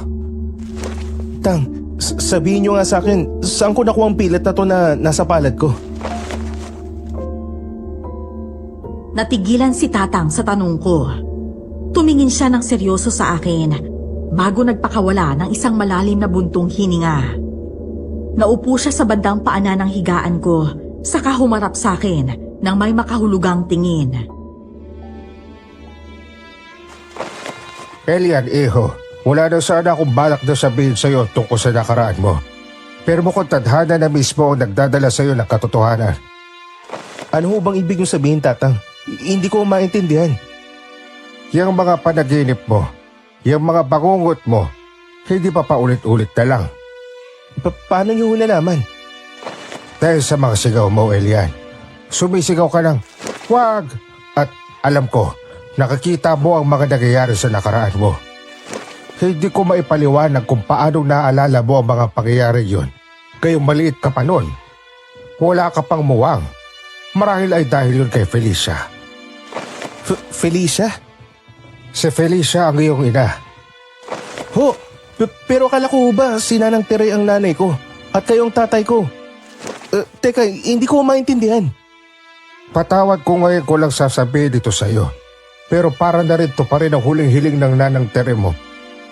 Tang, sabihin nyo nga sa akin, saan ko nakuha ang pilat na to na nasa palad ko? Natigilan si Tatang sa tanong ko. Tumingin siya ng seryoso sa akin bago nagpakawala ng isang malalim na buntong hininga. Naupo siya sa bandang paanan ng higaan ko, saka humarap sa akin nang may makahulugang tingin. Elian, iho. Wala na sana akong balak na sabihin sa'yo tungkol sa nakaraan mo. Pero mukhang tadhana na mismo ang nagdadala sa'yo ng katotohanan. Ano ho bang ibig nyo sabihin, Tatang? Hindi ko maintindihan. Yung mga panaginip mo, yung mga bangungot mo, hindi pa paulit-ulit na lang. Paano nyo ho nalaman? Dahil sa mga sigaw mo, Elian. Sumisigaw ka ng, "Wag!" At alam ko, nakikita mo ang mga nangyayari sa nakaraan mo. Hindi ko maipaliwanag kung paano naalala mo ang mga pangyayari yun. Kayong maliit ka pa nun. Wala ka pang muwang. Marahil ay dahil yun kay Felicia. Felicia? Si Felicia ang iyong ina. Ho, pero akala ko ba si Nanang Tere ang nanay ko at kayong tatay ko? Teka, hindi ko maintindihan. Patawad ko ngayon ko lang sasabihin dito sa'yo. Pero para na rin to pa rin ang huling hiling ng Nanang Tere mo.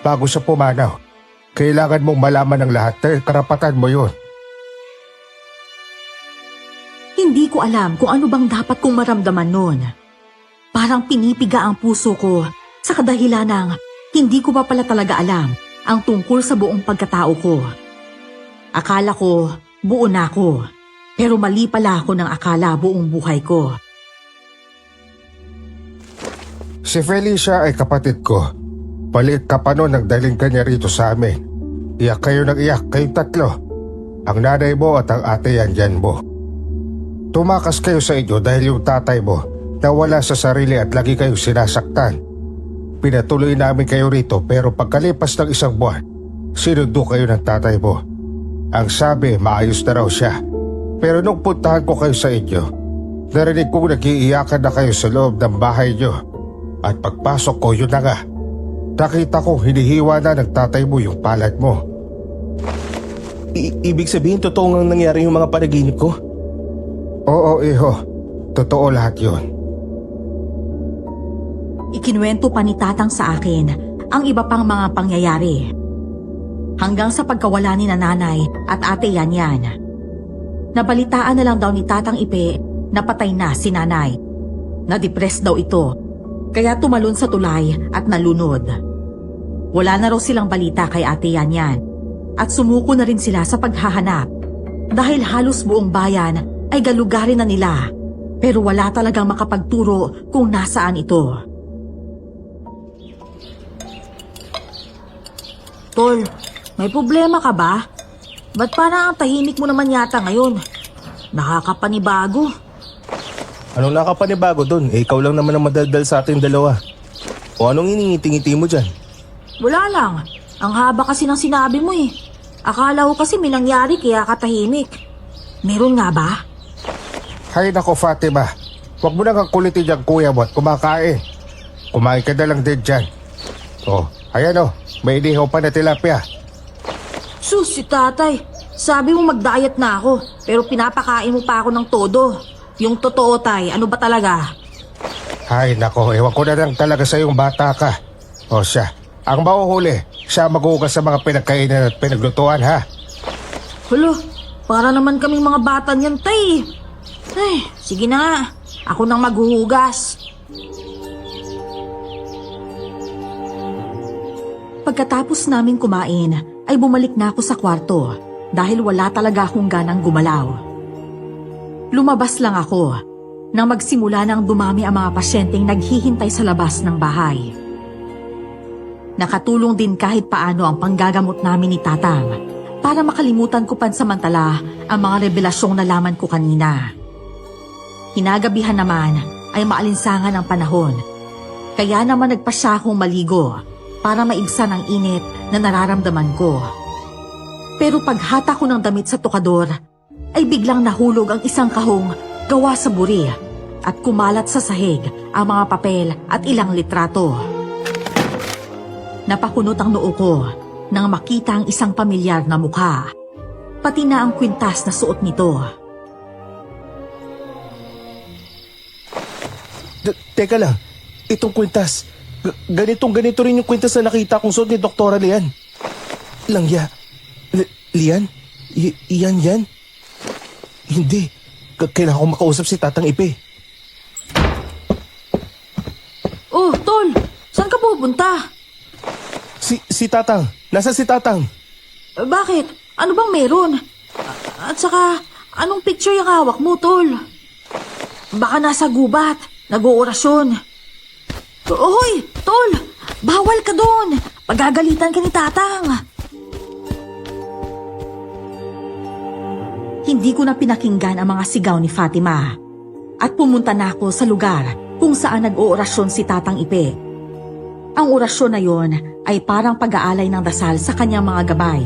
Bago siya pumanaw, kailangan mong malaman ng lahat dahil karapatan mo yun. Hindi ko alam kung ano bang dapat kong maramdaman noon. Parang pinipiga ang puso ko sa kadahilan ng hindi ko pa pala talaga alam ang tungkol sa buong pagkatao ko. Akala ko buo na ako, pero mali pala ako ng akala buong buhay ko. Si Felicia ay kapatid ko. Paliit ka pa noon nagdaling ka niya rito sa amin. Iyak kayo ng iyak, kayong tatlo. Ang nanay mo at ang ate yan mo. Tumakas kayo sa inyo dahil yung tatay mo nawala sa sarili at lagi kayong sinasaktan. Pinatuloy namin kayo rito pero pagkalipas ng isang buwan, sinundo kayo ng tatay mo. Ang sabi, maayos na raw siya. Pero nung puntahan ko kayo sa inyo, narinig kong nag-iiyakan na kayo sa loob ng bahay nyo. At pagpasok ko, yun na nga. Nakita ko hinihiwa na ng tatay mo yung palad mo. Ibig sabihin, totoo nga nangyari yung mga panaginip ko? Oo, iho. Totoo lahat yun. Ikinuwento pa ni Tatang sa akin ang iba pang mga pangyayari. Hanggang sa pagkawala ni nanay at ate Yan. Nabalitaan na lang daw ni Tatang Ipe na patay na si nanay. Na-depress daw ito, kaya tumalon sa tulay at nalunod. Wala na raw silang balita kay ate Yan at sumuko na rin sila sa paghahanap dahil halos buong bayan ay galugarin na nila pero wala talagang makapagturo kung nasaan ito. Tol, may problema ka ba? Ba't parang ang tahimik mo naman yata ngayon? Nakakapanibago. Anong nakapanibago dun? Ikaw lang naman ang madaldal sa ating dalawa. O anong iningiti-ngiti mo dyan? Wala lang. Ang haba kasi ng sinabi mo eh. Akala ko kasi may nangyari kaya katahimik. Meron nga ba? Hay nako Fatima, huwag mo nang kulitin dyan kuya mo at kumakain. Kumain ka na lang din dyan. Oh, ayan oh, may inihaw pa na tilapia. Sus, si tatay. Sabi mo mag-diet na ako, pero pinapakain mo pa ako ng todo. Yung totoo tay, ano ba talaga? Hay nako, ewan ko na lang talaga sa yung bata ka. O siya, ang mauhuli, siya maghugas sa mga pinagkainan at pinaglutuan ha. Hulo, para naman kaming mga bata niyan tay. Ay, sige na nga. Ako nang maghuhugas. Pagkatapos naming kumain, ay bumalik na ako sa kwarto dahil wala talaga akong ganang gumalaw. Lumabas lang ako nang magsimula nang dumami ang mga pasyenteng naghihintay sa labas ng bahay. Nakatulong din kahit paano ang panggagamot namin ni Tatang para makalimutan ko pansamantala ang mga revelasyong nalaman ko kanina. Hinagabihan naman ay maalinsangan ang panahon, kaya naman nagpasya akong maligo para maibsan ang init na nararamdaman ko. Pero paghata ko ng damit sa tukador, ay biglang nahulog ang isang kahong gawa sa buri at kumalat sa sahig ang mga papel at ilang litrato. Napakunot ang noo ko nang makita ang isang pamilyar na mukha, pati na ang kwintas na suot nito. Teka lang, itong kwintas. Ganito rin yung kwintas na nakita kong suot ni Doktora Lian. Langya. Lian? Yan? Hindi. Kailangan ko makausap si Tatang Ipe. Oh, Tol! Saan ka pupunta? Si Tatang. Nasaan si Tatang? Bakit? Ano bang meron? At saka, anong picture yung hawak mo, Tol? Baka nasa gubat, nag-oorasyon. Hoy, Tol! Bawal ka doon! Pagagalitan ka ni Tatang! Hindi ko na pinakinggan ang mga sigaw ni Fatima at pumunta na ako sa lugar kung saan nag-oorasyon si Tatang Ipe. Ang orasyon na yon ay parang pag-aalay ng dasal sa kanyang mga gabay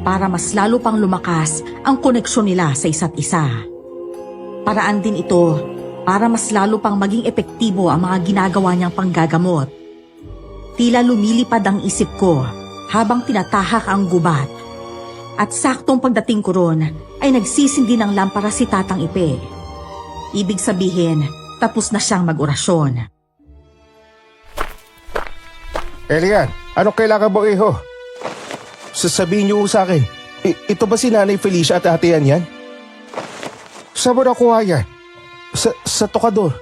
para mas lalo pang lumakas ang koneksyon nila sa isa't isa. Paraan din ito para mas lalo pang maging epektibo ang mga ginagawa niyang panggagamot. Tila lumilipad ang isip ko habang tinatahak ang gubat. At saktong pagdating ko ron ay nagsisindi ng lampara si Tatang Ipe. Ibig sabihin, tapos na siyang mag-orasyon. Elian, anong kailangan mo, iho? Sasabihin niyo sa akin, ito ba si Nanay Felicia at Ate yan? Saan mo nakuha yan? Sa tokador.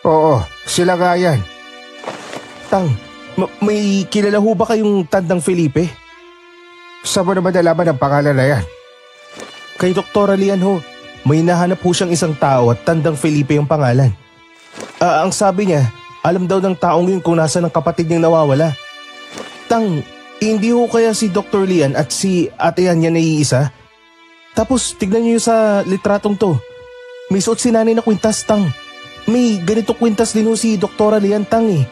Oo, sila nga yan. Tang, may kilala ho ba kayong Tandang Felipe? Saan mo naman nalaman ang pangalan na yan? Kay Doktora Lian ho, may nahanap ho siyang isang tao at Tandang Felipe yung pangalan. Ang sabi niya, alam daw ng taong yun kung nasa ng kapatid niyang nawawala. Tang, hindi ho kaya si Dr. Lian at si Ate Yan naiisa? Tapos tignan niyo sa litratong to. May suot si nanay na kwintas, Tang. May ganito kwintas din ho si Doktora Lian, Tang eh.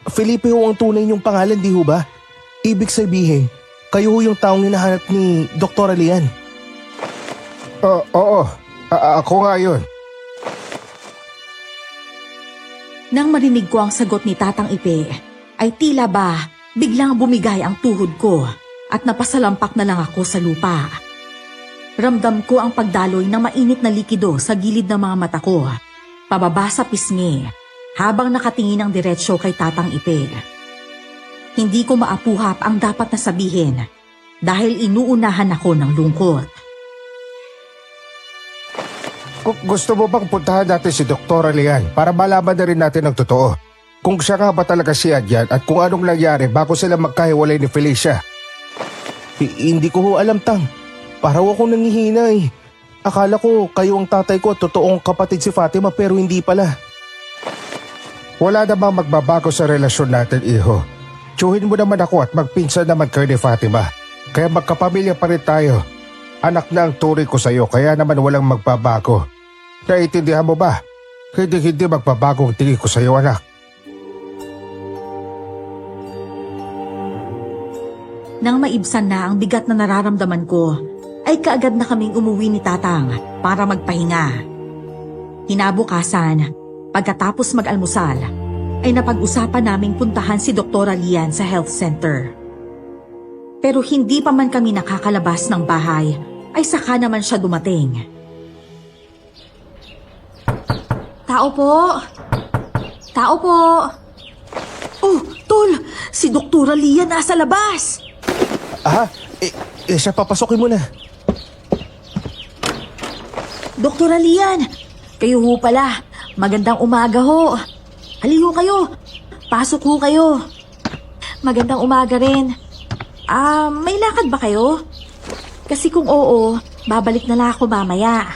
Felipe ho ang tunay niyong pangalan, di ho ba? Ibig sabihin, kayo ho yung taong hinahanap ni Doktora Lian. Oo, ako nga yun. Nang marinig ko ang sagot ni Tatang Ipe, ay tila ba biglang bumigay ang tuhod ko at napasalampak na lang ako sa lupa. Ramdam ko ang pagdaloy ng mainit na likido sa gilid ng mga mata ko, pababa sa pisngi, habang nakatingin ng diretsyo kay Tatang Ipe. Hindi ko maapuhap ang dapat na sabihin dahil inuunahan ako ng lungkot. Gusto mo bang puntahan natin si Doktora Lian para malaman na rin natin ang totoo? Kung siya nga ba talaga si Adyan at kung anong nangyari bago sila magkahiwalay ni Felicia? Hindi ko ho alam, Tang. Paraw akong nangihina eh. Akala ko kayo ang tatay ko at totoong kapatid si Fatima pero hindi pala. Wala namang magbabago sa relasyon natin, iho. Tsuhin mo naman ako at magpinsan naman kayo ni Fatima. Kaya magkapamilya pa rin tayo. Anak na ang turing ko sa'yo kaya naman walang magbabago. Naiintindihan mo ba? Hindi magbabago ang tingin ko sa'yo, anak. Nang maibsan na ang bigat na nararamdaman ko, ay kaagad na kaming umuwi ni Tatang para magpahinga. Kinabukasan, pagkatapos mag-almusal, ay napag-usapan naming puntahan si Doktora Lian sa health center. Pero hindi pa man kami nakakalabas ng bahay, ay saka naman siya dumating. Tao po! Tao po! Oh, Tol! Si Doktora Lian nasa labas! Siya papasokin mo na. Doktora Lian! Kayo ho pala. Magandang umaga ho. Haliho kayo. Pasok ho kayo. Magandang umaga rin. May lakad ba kayo? Kasi kung oo, babalik na lang ako mamaya.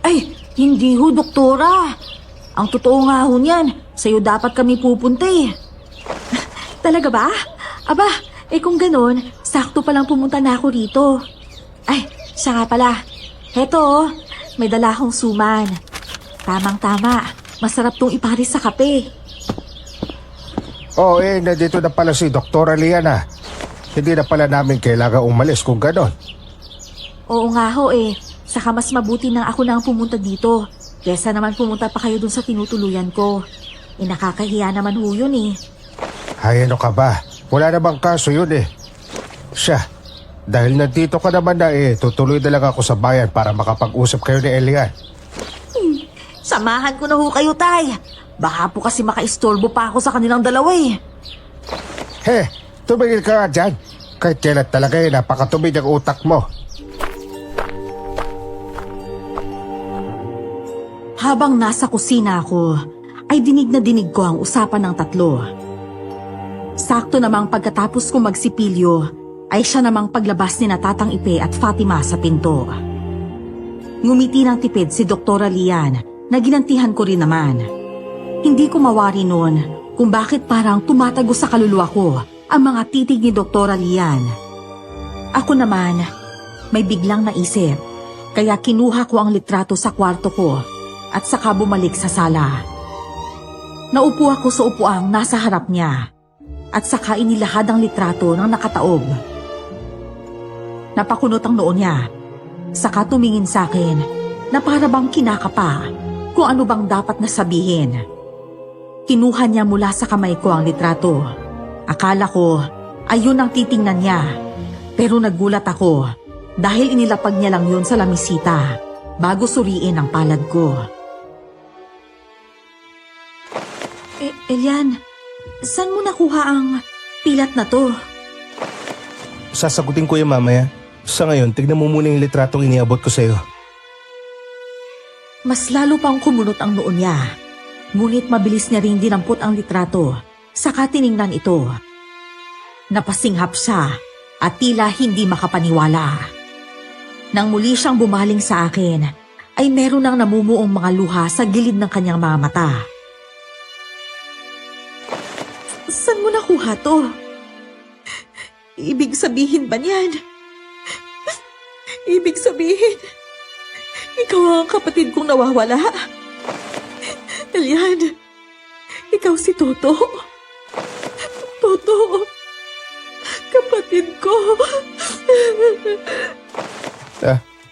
Ay, hindi ho, doktora. Ang totoo nga ho niyan, sa'yo dapat kami pupunta eh. Talaga ba? Aba, kung ganon, sakto palang pumunta na ako rito. Ay, siya nga pala. Heto, may dala akong suman. Tamang-tama, masarap tong iparis sa kape. Nandito na pala si Doktora Lian. Hindi na pala namin kailangan umalis kung ganon. Oo nga ho eh. Saka mas mabuti na ako na ang pumunta dito. Kesa naman pumunta pa kayo dun sa tinutuluyan ko. Nakakahiya naman ho yun eh. Ay, ano ka ba? Wala namang kaso yun eh. Siya, dahil nandito ka naman na tutuloy na lang ako sa bayan para makapag-usap kayo ni Elian. Samahan ko na ho kayo, Tay. Baka po kasi makaistorbo pa ako sa kanilang dalawa eh. He, tumigil ka nga dyan. Kahit kailan talaga napakatumid ang utak mo. Habang nasa kusina ako, ay dinig na dinig ko ang usapan ng tatlo. Sakto namang pagkatapos kong magsipilyo, ay siya namang paglabas ni Tatang Ipe at Fatima sa pinto. Ngumiti ng tipid si Doktora Lian na ginantihan ko rin naman. Hindi ko mawari noon kung bakit parang tumatago sa kaluluwa ko ang mga titig ni Doktora Lian. Ako naman, may biglang naisip, kaya kinuha ko ang litrato sa kwarto ko at saka bumalik sa sala. Naupo ako sa upuang nasa harap niya at saka inilahad ang litrato ng nakataob. Napakunot ang noo niya, saka tumingin sa akin na para bang kinakapa kung ano bang dapat na sabihin. Kinuha niya mula sa kamay ko ang litrato. Akala ko ayun ang titingnan niya, pero nagulat ako dahil inilapag niya lang yun sa lamisita bago suriin ang palad ko. Elian, saan mo nakuha ang pilat na to? Sasagutin ko yan mamaya. Sa ngayon, tignan mo muna yung litratong iniabot ko sa'yo. Mas lalo pang kumunot ang noo niya. Ngunit mabilis niya rin dinampot ang litrato, saka tiningnan ito. Napasinghap siya at tila hindi makapaniwala. Nang muli siyang bumaling sa akin, ay meron nang namumuong mga luha sa gilid ng kanyang mga mata. Saan mo nakuha to? Ibig sabihin ba niyan? Ibig sabihin, ikaw ang kapatid kong nawawala? Elian, ikaw si Toto. Toto, kapatid ko.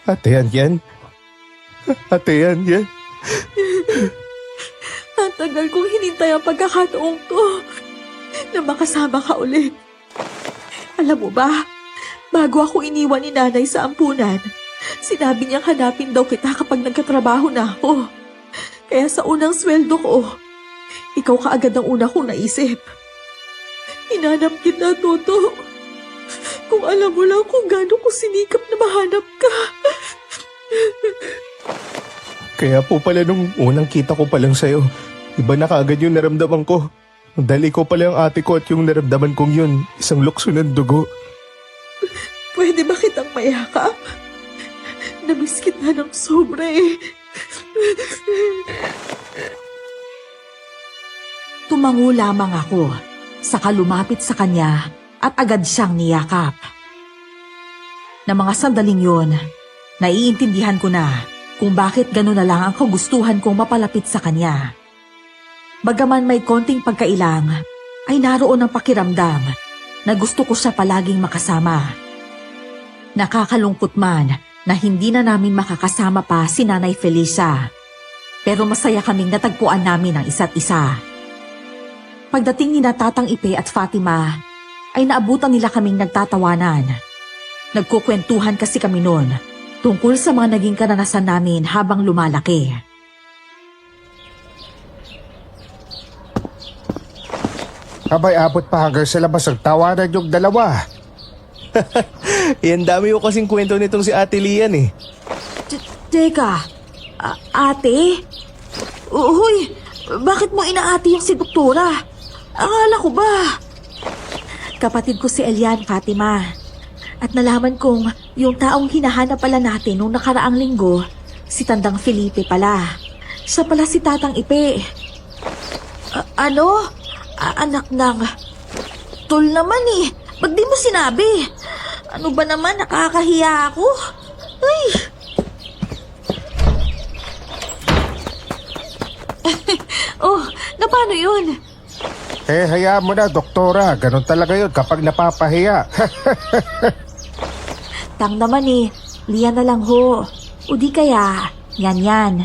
Ate yan. Ate yan. Ang tagal kong hinintay ang pagkakataong to na makasama ka ulit. Alam mo ba, bago ako iniwan ni nanay sa ampunan, sinabi niyang hanapin daw kita kapag nagkatrabaho na ako. Kaya sa unang sweldo ko, ikaw kaagad ang una kong naisip. Hinanap kita, Toto. Kung alam mo lang kung gaano ko sinikap na mahanap ka. Kaya po pala nung unang kita ko pa lang sa'yo, iba na kaagad yung naramdaman ko. Dahil ikaw pala ang ate ko at yung naramdaman kong yun, isang lukso ng dugo. Pwede ba kitang mayakap? Namiss kita ng sobra eh. Tumango lamang ako, saka lumapit sa kanya at agad siyang niyakap. Na mga sandaling yun, naiintindihan ko na kung bakit gano'n na lang ang kagustuhan kong mapalapit sa kanya. Bagaman may konting pagkailang, ay naroon ang pakiramdam na gusto ko siya palaging makasama. Nakakalungkot man na hindi na namin makakasama pa si Nanay Felicia. Pero masaya kaming natagpuan namin ang isa't isa. Pagdating ni Tatang Ipe at Fatima, ay naabutan nila kaming nagtatawanan. Nagkukwentuhan kasi kami noon tungkol sa mga naging karanasan namin habang lumalaki. Abay, abot pa hanggang sa labas ang tawanan yung dalawa. Yan dami ko kasing kwento nitong si Ate Lian eh. Teka, ate? Uy, bakit mo inaati yung si Doktora? Akala ko ba? Kapatid ko si Elian, Fatima. At nalaman kong yung taong hinahanap pala natin nung nakaraang linggo, si Tandang Felipe pala. Siya pala si Tatang Ipe. Ano? Anak ng... Tol naman eh. Ba't di mo sinabi? Ano ba naman, nakakahiya ako? Ay! Oh, paano yun? Hayaan mo na, Doktora. Ganon talaga yun kapag napapahiya. Tang naman eh. Lian na lang ho. O di kaya, yan.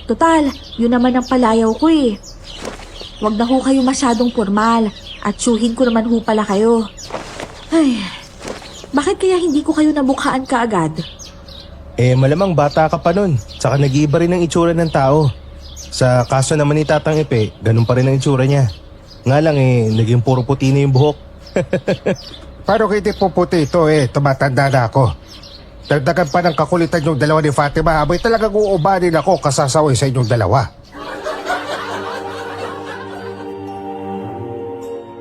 Total, yun naman ang palayaw ko eh. Huwag na ho kayo masyadong formal at tsuhin ko naman ho pala kayo. Ay, bakit kaya hindi ko kayo nabukhaan kaagad? Malamang bata ka pa nun. Saka nag-iiba rin ang itsura ng tao. Sa kaso naman ni Tatang Ipe, ganun pa rin ang itsura niya. Nga lang naging puro puti na yung buhok. Paano hindi po puti ito tumatanda na ako. Dagdagan pa ng kakulitan yung dalawa ni Fatima, abay talagang uubanin ako kasasaway sa inyong dalawa.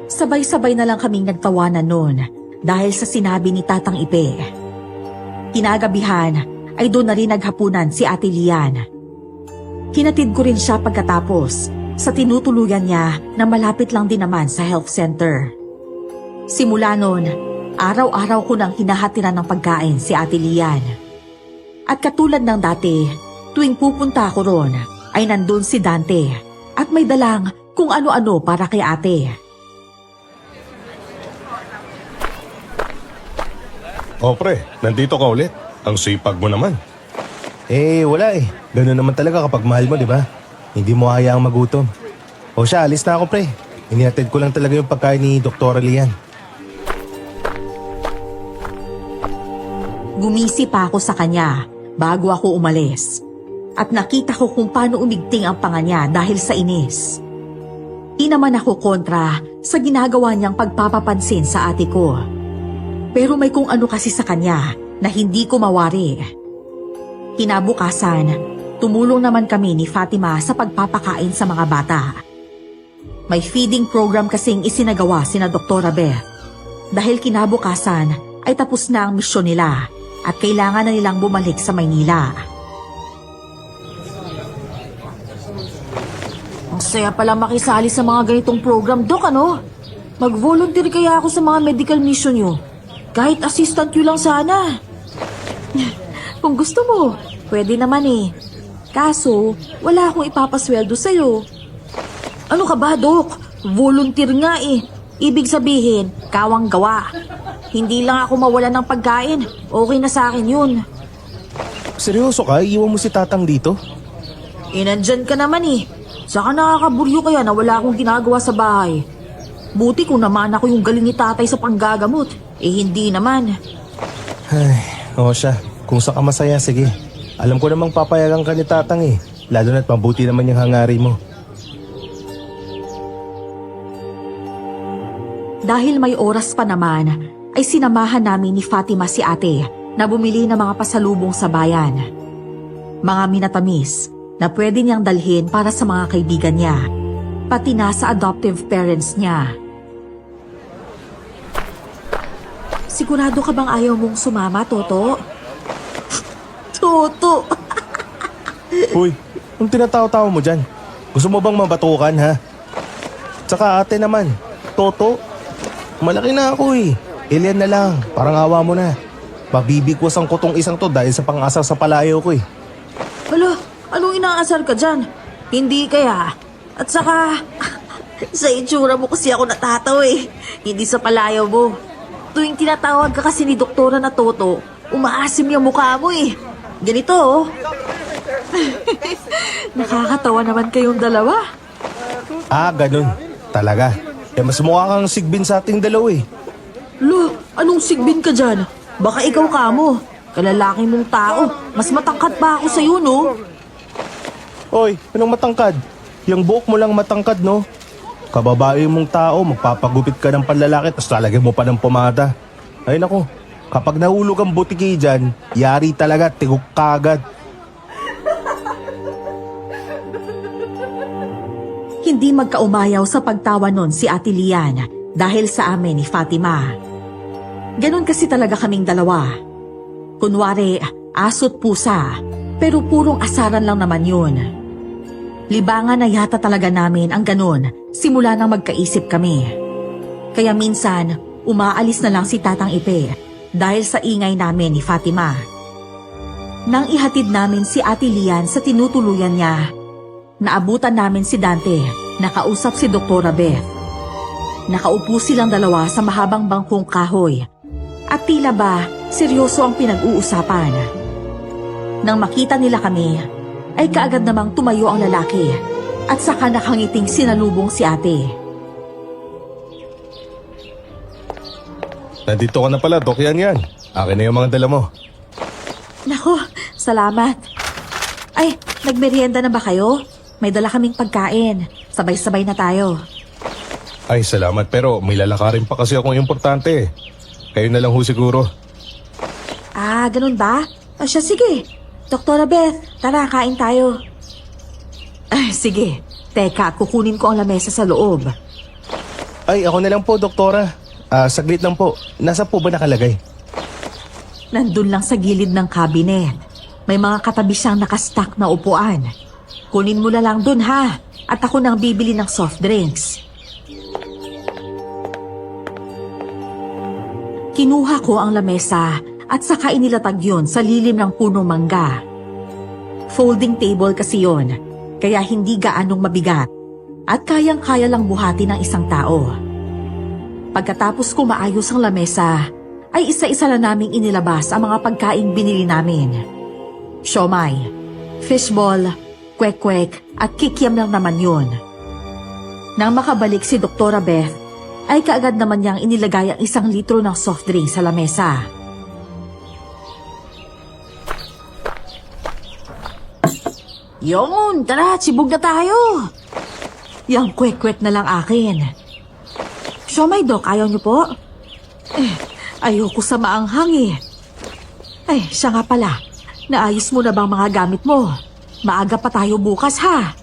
Sabay-sabay na lang kaming nagtawanan noon dahil sa sinabi ni Tatang Ipe. Kinagabihan ay doon na rin naghapunan si Ate Lian. Hinatid ko rin siya pagkatapos sa tinutuluyan niya na malapit lang din naman sa health center. Simula noon, araw-araw ko nang hinahatiran ng pagkain si Ate Lian. At katulad ng dati, tuwing pupunta ako ron ay nandun si Dante at may dalang kung ano-ano para kay ate. O pre, nandito ka ulit. Ang sipag mo naman. Wala Ganun naman talaga kapag mahal mo, di ba? Hindi mo hayaang magutom. O siya, alis na ako pre. Inihatid ko lang talaga yung pagkain ni Dr. Lian. Gumisi pa ako sa kanya bago ako umalis. At nakita ko kung paano umigting ang panga niya dahil sa inis. Di naman ako kontra sa ginagawa niyang pagpapapansin sa ate ko. Pero may kung ano kasi sa kanya na hindi ko mawari. Kinabukasan, tumulong naman kami ni Fatima sa pagpapakain sa mga bata. May feeding program kasing isinagawa sina Dr. Beth. Dahil kinabukasan ay tapos na ang misyon nila at kailangan na nilang bumalik sa Maynila. Ang saya pala makisali sa mga ganitong program, Dok, ano? Mag-volunteer kaya ako sa mga medical mission nyo. Kahit assistant nyo lang sana. Kung gusto mo, pwede naman Kaso, wala akong ipapasweldo sa'yo. Ano ka ba, Dok? Volunteer nga Ibig sabihin, kawang gawa. Hindi lang ako mawalan ng pagkain. Okay na sa akin yun. Seryoso ka? Iwan mo si Tatang dito? Nandyan ka naman Saka nakakaburyo kaya na wala akong ginagawa sa bahay. Buti kung naman ako yung galing ni tatay sa panggagamot. Hindi naman. Ay, o siya. Kung saka masaya, sige. Alam ko namang papayagan ka ni Tatang Lalo na't mabuti naman yung hangarin mo. Dahil may oras pa naman, ay sinamahan namin ni Fatima si ate na bumili ng mga pasalubong sa bayan. Mga minatamis na pwede niyang dalhin para sa mga kaibigan niya, pati na sa adoptive parents niya. Sigurado ka bang ayaw mong sumama, Toto? Toto! Uy, ang tinatawa-tawa mo dyan? Gusto mo bang mabatukan, ha? Tsaka ate naman, Toto, malaki na ako Elian na lang, parang awa mo na. Mabibigwas ang kutong isang to dahil sa pang-asar sa palayaw ko Hala, anong inaasar ka dyan? Hindi kaya. At saka, sa itsura mo kasi ako natataw Hindi sa palayaw mo. Tuwing tinatawag ka kasi ni Doktora na Toto, umaasim yung mukha mo Ganito Nakakatawa naman kayong dalawa. Ganun. Talaga. Mas mukha kang sigbin sa ating dalawa Lo, anong sigbin ka dyan? Baka ikaw ka mo. Kalalaki mong tao. Mas matangkad pa ako sa'yo, no? Oy, anong matangkad? Yung buhok mo lang matangkad, no? Kababae mong tao, magpapagupit ka ng panlalaki tapos lalagyan mo pa ng pomada. Ay nako, kapag nahulog ang butiki dyan, yari talaga, tigok kagad. Hindi magkaumayaw sa pagtawa nun si Ate Lian dahil sa amin ni Fatima. Ganon kasi talaga kaming dalawa. Kunwari, aso't pusa, pero purong asaran lang naman yun. Libangan na yata talaga namin ang ganon simula nang magkaisip kami. Kaya minsan, umaalis na lang si Tatang Ipe dahil sa ingay namin ni Fatima. Nang ihatid namin si Ate Lian sa tinutuluyan niya, naabutan namin si Dante na kausap si Dr. Beth. Nakaupo silang dalawa sa mahabang bangkong kahoy at tila ba seryoso ang pinag-uusapan. Nang makita nila kami, ay kaagad namang tumayo ang lalaki at saka nakangiting sinalubong si ate. Nandito ka na pala, Doc Yan. Akin na yung mga dala mo. Nako, salamat. Ay, nagmerienda na ba kayo? May dala kaming pagkain. Sabay-sabay na tayo. Ay, salamat pero may lalakarin pa kasi akong importante. Kayo na lang ho siguro. Ah, ganun ba? O siya, sige. Doktora Beth, tara, kain tayo. Ay, sige. Teka, kukunin ko ang lamesa sa loob. Ay, ako na lang po, doktora. Saglit lang po. Nasa po ba nakalagay? Nandun lang sa gilid ng cabinet. May mga katabi siyang nakastack na upuan. Kunin mo na lang dun, ha? At ako nang bibili ng soft drinks. Kinuha ko ang lamesa at saka inilatag yun sa lilim ng punong mangga. Folding table kasi yon, kaya hindi gaanong mabigat at kayang-kaya lang buhati ng isang tao. Pagkatapos ko maayos ang lamesa, ay isa-isa na naming inilabas ang mga pagkaing binili namin. Siomay, fishball, kwek-kwek at kikiam lang naman yun. Nang makabalik si Doktora Beth, ay kaagad naman niyang inilagay ang 1 litro ng soft drink sa lamesa. Yun, tara, sibog na tayo. Yang kwek-kwek na lang akin. Siomay, Dok, ayaw niyo po? Ayoko sa maanghang eh. Ay, siya nga pala. Naayos mo na bang mga gamit mo? Maaga pa tayo bukas, ha?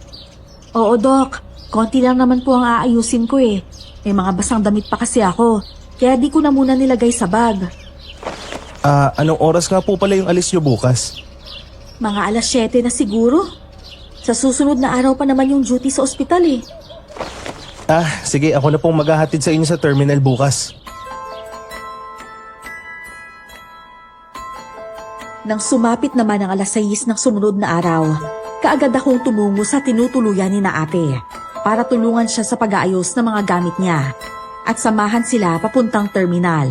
Oo, Dok. Konti lang naman po ang aayusin ko eh. May mga basang damit pa kasi ako. Kaya di ko na muna nilagay sa bag. Anong oras nga po pala yung alis nyo bukas? Mga 7:00 na siguro. Sa susunod na araw pa naman yung duty sa ospital eh. Sige, ako na pong maghahatid sa inyo sa terminal bukas. Nang sumapit naman ang 6:00 ng sumunod na araw, kaagad akong tumungo sa tinutuluyan ni na ate para tulungan siya sa pag-aayos ng mga gamit niya at samahan sila papuntang terminal.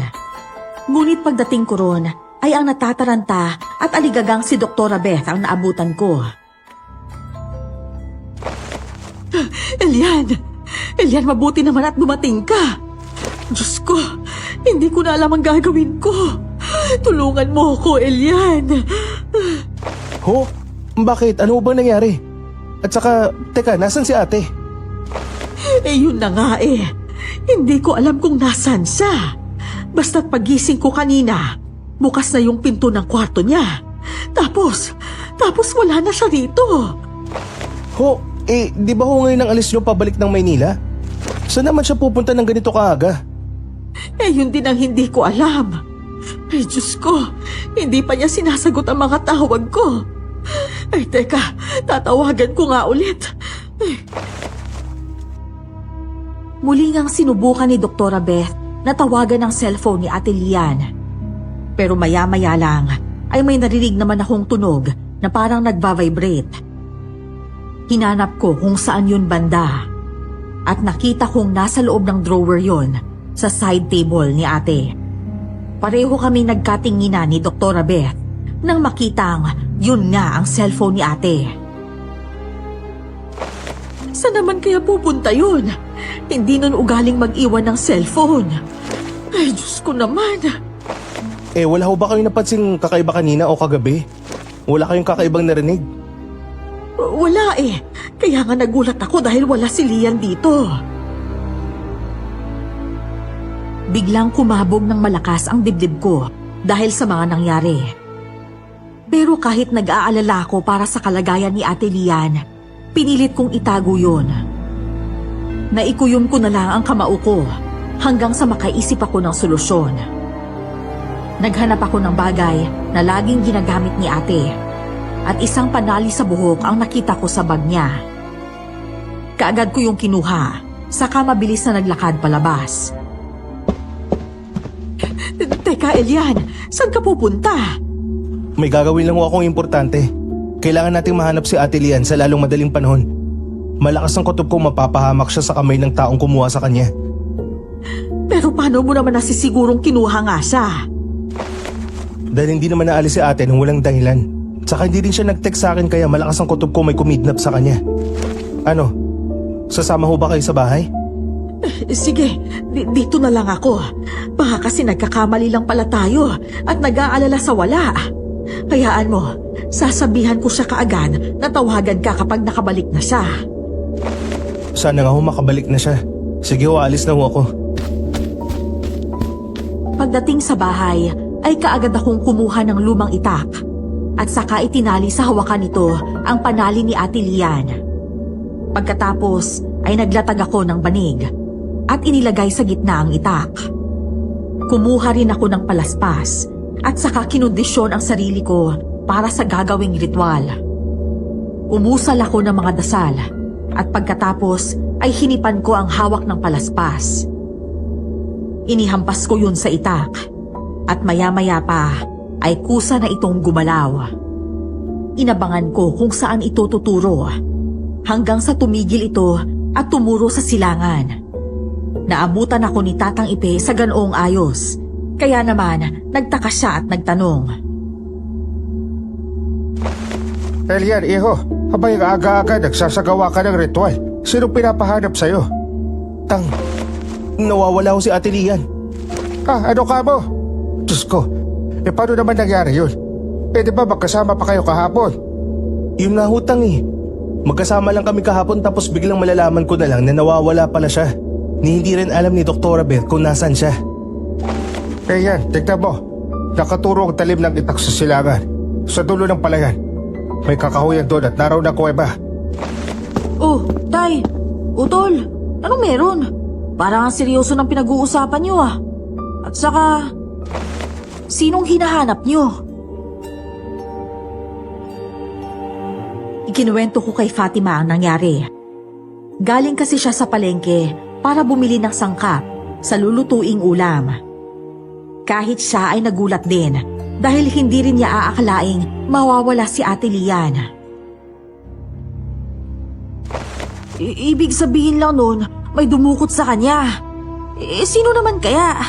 Ngunit pagdating ko ron ay ang natataranta at aligagang si Doktora Beth ang naabutan ko. Elian, mabuti naman at dumating ka. Diyos ko, hindi ko na alam ang gagawin ko. Tulungan mo ako, Elian. Ho? Bakit? Ano bang nangyari? At saka, teka, nasan si ate? Yun na nga eh. Hindi ko alam kung nasan siya. Basta't pagising ko kanina, bukas na yung pinto ng kwarto niya. Tapos wala na siya rito. Ho? Di ba ho ngayon ang alis nyo pabalik ng Maynila? Saan naman siya pupunta ng ganito kaaga? Yun din ang hindi ko alam. Ay, Diyos ko, hindi pa niya sinasagot ang mga tawag ko. Ay, teka, tatawagan ko nga ulit. Muli ngang sinubukan ni Doktora Beth na tawagan ang cellphone ni Ate Lian. Pero maya-maya lang ay may narinig naman akong tunog na parang nagva-vibrate. Hinanap ko kung saan yun banda at nakita kong nasa loob ng drawer yon sa side table ni ate. Pareho kami nagkatinginan ni Doktora Beth nang makitang yun nga ang cellphone ni ate. Saan naman kaya pupunta yun? Hindi nun ugaling mag-iwan ng cellphone. Ay, Diyos ko naman. Wala ho ba kayong napansing kakaiba kanina o kagabi? Wala kayong kakaibang narinig? Wala eh. Kaya nga nagulat ako dahil wala si Lian dito. Biglang kumabog ng malakas ang dibdib ko dahil sa mga nangyari. Pero kahit nag-aalala ako para sa kalagayan ni Ate Lian, pinilit kong itago yun. Naikuyom ko na lang ang kamao ko hanggang sa makaisip ako ng solusyon. Naghanap ako ng bagay na laging ginagamit ni ate at isang panali sa buhok ang nakita ko sa bag niya. Kaagad ko yung kinuha, saka mabilis na naglakad palabas. Teka, Elian, saan ka pupunta? May gagawin lang ho akong importante. Kailangan nating mahanap si Ate Lian sa lalong madaling panahon. Malakas ang kutob kong mapapahamak siya sa kamay ng taong kumuha sa kanya. Pero paano mo naman nasisigurong kinuha nga siya? Dahil hindi naman naalis si ate nang walang dahilan. Saka hindi rin siya nag-text sa akin kaya malakas ang kutob ko may kumidnap sa kanya. Ano? Sasama ho ba kayo sa bahay? Sige, dito na lang ako. Baka kasi nagkakamali lang pala tayo at nag-aalala sa wala. Hayaan mo, sasabihan ko siya kaagad na tawagan ka kapag nakabalik na siya. Sana nga ho makabalik na siya. Sige ho, alis na ho ako. Pagdating sa bahay, ay kaagad akong kumuha ng lumang itak at saka itinali sa hawakan nito ang panali ni Ate Lian. Pagkatapos ay naglatag ako ng banig at inilagay sa gitna ang itak. Kumuha rin ako ng palaspas at saka kinondisyon ang sarili ko para sa gagawing ritual. Umusal ako ng mga dasal at pagkatapos ay hinipan ko ang hawak ng palaspas. Inihampas ko yun sa itak at maya-maya pa ay kusa na itong gumalaw. Inabangan ko kung saan ito tuturo hanggang sa tumigil ito at tumuro sa silangan. Naabutan ako ni Tatang Ipe sa ganoong ayos, kaya naman nagtaka siya at nagtanong. Elian, iho, abay aga-aga nagsasagawa ka ng ritual. Sino pinapahanap sa'yo? Tang, nawawala ho si Ate Lian. Ano ka mo? Diyos ko, paano naman nangyari yun? Di ba magkasama pa kayo kahapon? Yun nga ho, Tang eh. Magkasama lang kami kahapon tapos biglang malalaman ko na lang na nawawala pala siya. Ni hindi rin alam ni Dr. Beth kung nasan siya. Yan, tignan mo. Nakaturo ang talim ng itak sa silangan. Sa dulo ng palayan. May kakahuyan doon at naraw na kuweba. Oh, Tay, Utol, anong meron? Parang ang seryoso ng pinag-uusapan niyo ah. At saka, sinong hinahanap niyo? Ikinuwento ko kay Fatima ang nangyari. Galing kasi siya sa palengke para bumili ng sangkap sa lulutuing ulam. Kahit siya ay nagulat din dahil hindi rin niya aakalaing mawawala si Ate Lian. Ibig sabihin lang nun, may dumukot sa kanya. Sino naman kaya?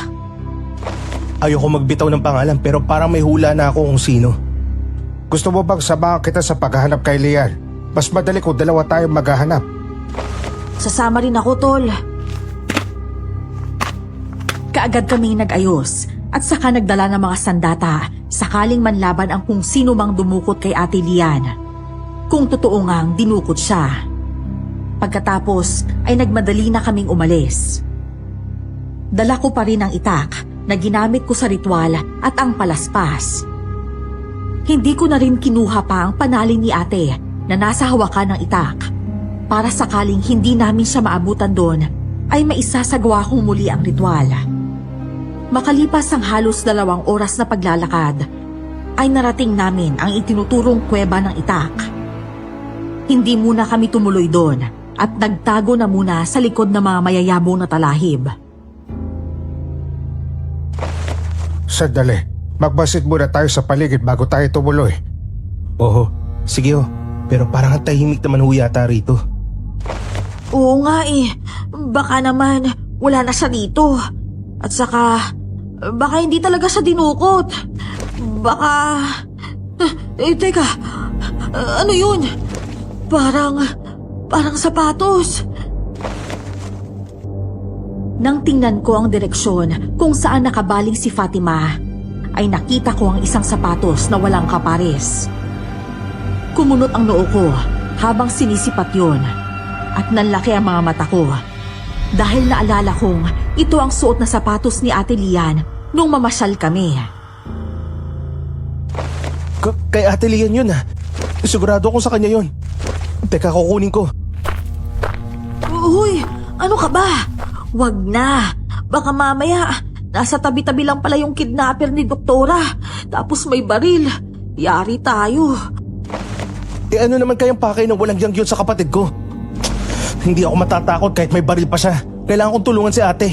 Ayoko magbitaw ng pangalan pero parang may hula na ako kung sino. Gusto mo bang samahan kita sa paghahanap kay Lian? Mas madali kung dalawa tayong maghahanap. Sasama rin ako, Tol. Kaagad kaming nag-ayos at saka nagdala ng mga sandata sakaling manlaban ang kung sino mang dumukot kay Ate Lian. Kung totoo ngang dinukot siya. Pagkatapos ay nagmadali na kaming umalis. Dala ko pa rin ang itak na ginamit ko sa ritual at ang palaspas. Hindi ko na rin kinuha pa ang panalin ni ate na nasa hawakan ng itak para sakaling hindi namin siya maabutan doon ay maisasagawa kong muli ang ritual. Makalipas ang halos 2 oras na paglalakad, ay narating namin ang itinuturong kuweba ng itak. Hindi muna kami tumuloy doon at nagtago na muna sa likod ng mga mayayabong na talahib. Sandali, magbasit muna tayo sa paligid bago tayo tumuloy. Oho, sige ho. Pero parang ang tahimik naman ho yata rito. Oo nga eh, baka naman wala na siya dito. At saka, baka hindi talaga siya dinukot. Baka... teka, ano yun? Parang sapatos. Nang tingnan ko ang direksyon kung saan nakabaling si Fatima, ay nakita ko ang isang sapatos na walang kapares. Kumunot ang noo ko habang sinisipat yun at nanlaki ang mga mata ko dahil naalala kong ito ang suot na sapatos ni Ate Lian nung mamasyal kami. Kay Ate Lian yun ah. Sigurado ako sa kanya yun. Teka, kukunin ko. Uy, ano ka ba? Wag na. Baka mamaya, nasa tabi-tabi lang pala yung kidnapper ni Doktora. Tapos may baril. Yari tayo. Ano naman kayang pakay ng walang yun sa kapatid ko? Hindi ako matatakot kahit may baril pa siya. Kailangan kong tulungan si ate.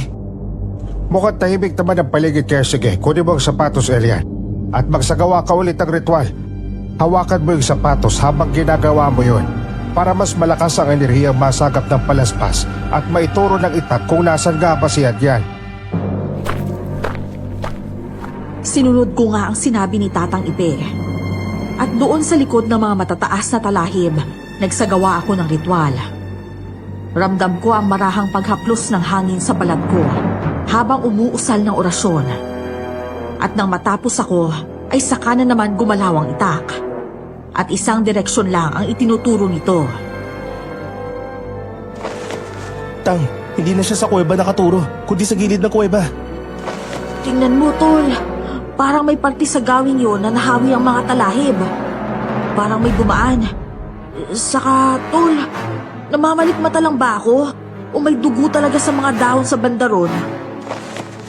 Mukhang tahimik naman ang paligid kaya sige, kunin mo ang sapatos, Elian. At magsagawa ka ulit ng ritual. Hawakan mo yung sapatos habang ginagawa mo yun para mas malakas ang enerhiyang masagap ng palaspas at maituro ng itak kung nasan nga ba si Adyan. Sinunod ko nga ang sinabi ni Tatang Ipe. At doon sa likod ng mga matataas na talahib, nagsagawa ako ng ritual. Ramdam ko ang marahang paghaplos ng hangin sa balat ko habang umuusal ng orasyon. At nang matapos ako, ay saka na naman gumalaw ang itak. At isang direksyon lang ang itinuturo nito. Tang, hindi na siya sa kuweba nakaturo, kundi sa gilid ng kuweba. Tingnan mo, Tol. Parang may parte sa gawing yun na nahawi ang mga talahib. Parang may dumaan. Saka, Tol, namamalikmata lang ba ako? O may dugo talaga sa mga dahon sa bandaron?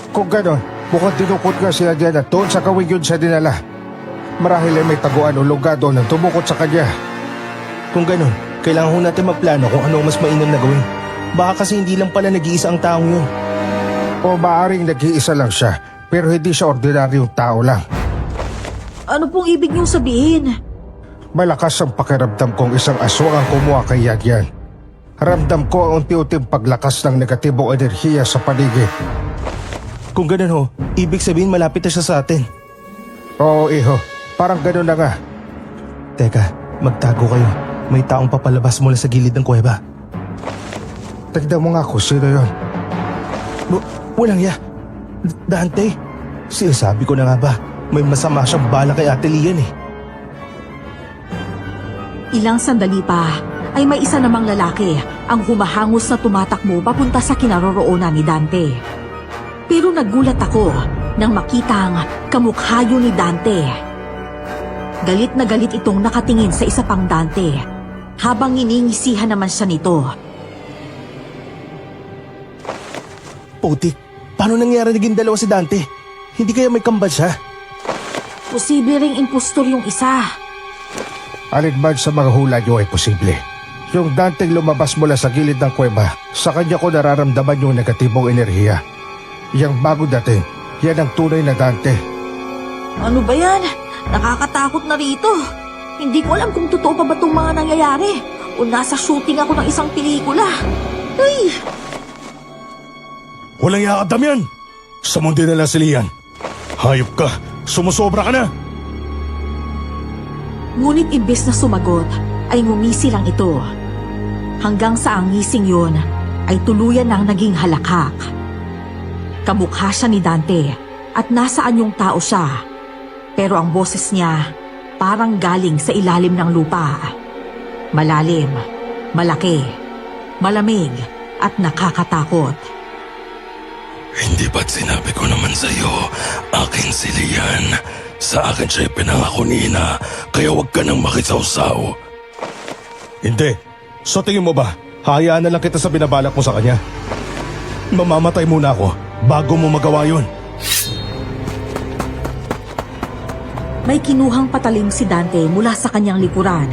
Kung ganon, mukhang tinukot nga siya dyan at doon sa kawing yun siya dinala. Marahil ay may taguan o lugar doon ang tumukot sa kanya. Kung ganun, kailangan ho natin magplano kung ano ang mas mainam na gawin. Baka kasi hindi lang pala nag-iisa ang taong yun. O maaring nag-iisa lang siya, pero hindi siya ordinaryong tao lang. Ano pong ibig niyong sabihin? Malakas ang pakiramdam kong isang aswang ang kumuha kay Yagyan. Ramdam ko ang unti-unting paglakas ng negatibong enerhiya sa paligid. Kung ganun ho, ibig sabihin malapit na siya sa atin. Oo, iho. Parang ganun na nga. Teka, magtago kayo. May taong papalabas mula sa gilid ng kuweba. Tignan mo nga kung sino yun. Walang ya. Dante, sinasabi ko na nga ba, may masama siyang bala kay Ate Lian eh. Ilang sandali pa ay may isa namang lalaki ang humahangos na tumatakbo papunta sa kinaroroonan ni Dante. Pero nagulat ako nang makitang kamukha yun ni Dante. Galit na galit itong nakatingin sa isa pang Dante habang iningisihan naman siya nito. Putik, paano nangyari naging dalawa si Dante? Hindi kaya may kambal siya? Posible ring impostor yung isa. Alin man sa mga hula niyo ay posible. Yung Danteng lumabas mula sa gilid ng kuweba, sa kanya ko nararamdaman yung negatibong enerhiya. Yang bago dating, yan ang tunay na Dante. Ano ba yan? Nakakatakot na rito. Hindi ko alam kung totoo pa ba itong mga nangyayari o nasa shooting ako ng isang pelikula. Ay! Walang yakad, Damian! Sumundi na lang si Lian. Hayop ka! Sumusobra ka na! Ngunit imbes na sumagot, ay ngumisi lang ito. Hanggang sa ang ngising yun, ay tuluyan nang naging halakak. Kamukha siya ni Dante at nasa anyong tao siya. Pero ang boses niya parang galing sa ilalim ng lupa. Malalim, malaki, malamig at nakakatakot. Hindi ba't sinabi ko naman sa'yo, akin si Lian. Sa akin siya'y pinangako ni Ina, kaya huwag ka nang makisawsaw. Hindi. So tingin mo ba, hayaan na lang kita sa binabalak mo sa kanya? Mamamatay muna ako bago mo magawa yun. May kinuhang patalim si Dante mula sa kanyang likuran.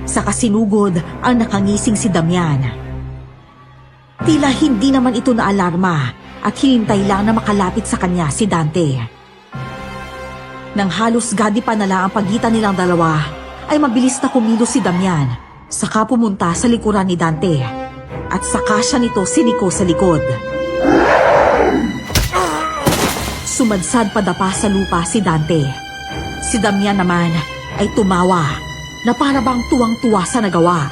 Sa kasinugod ang nakangising si Damian. Tila hindi naman ito naalarma at hinintay lang na makalapit sa kanya si Dante. Nang halos gadi pa na lang ang pagitan nilang dalawa, ay mabilis na kumilos si Damian, saka pumunta sa likuran ni Dante. At saka siya nito siniko sa likod. Sumadsad padapa sa lupa si Dante. Si Damian naman ay tumawa na para bang tuwang-tuwa sa nagawa.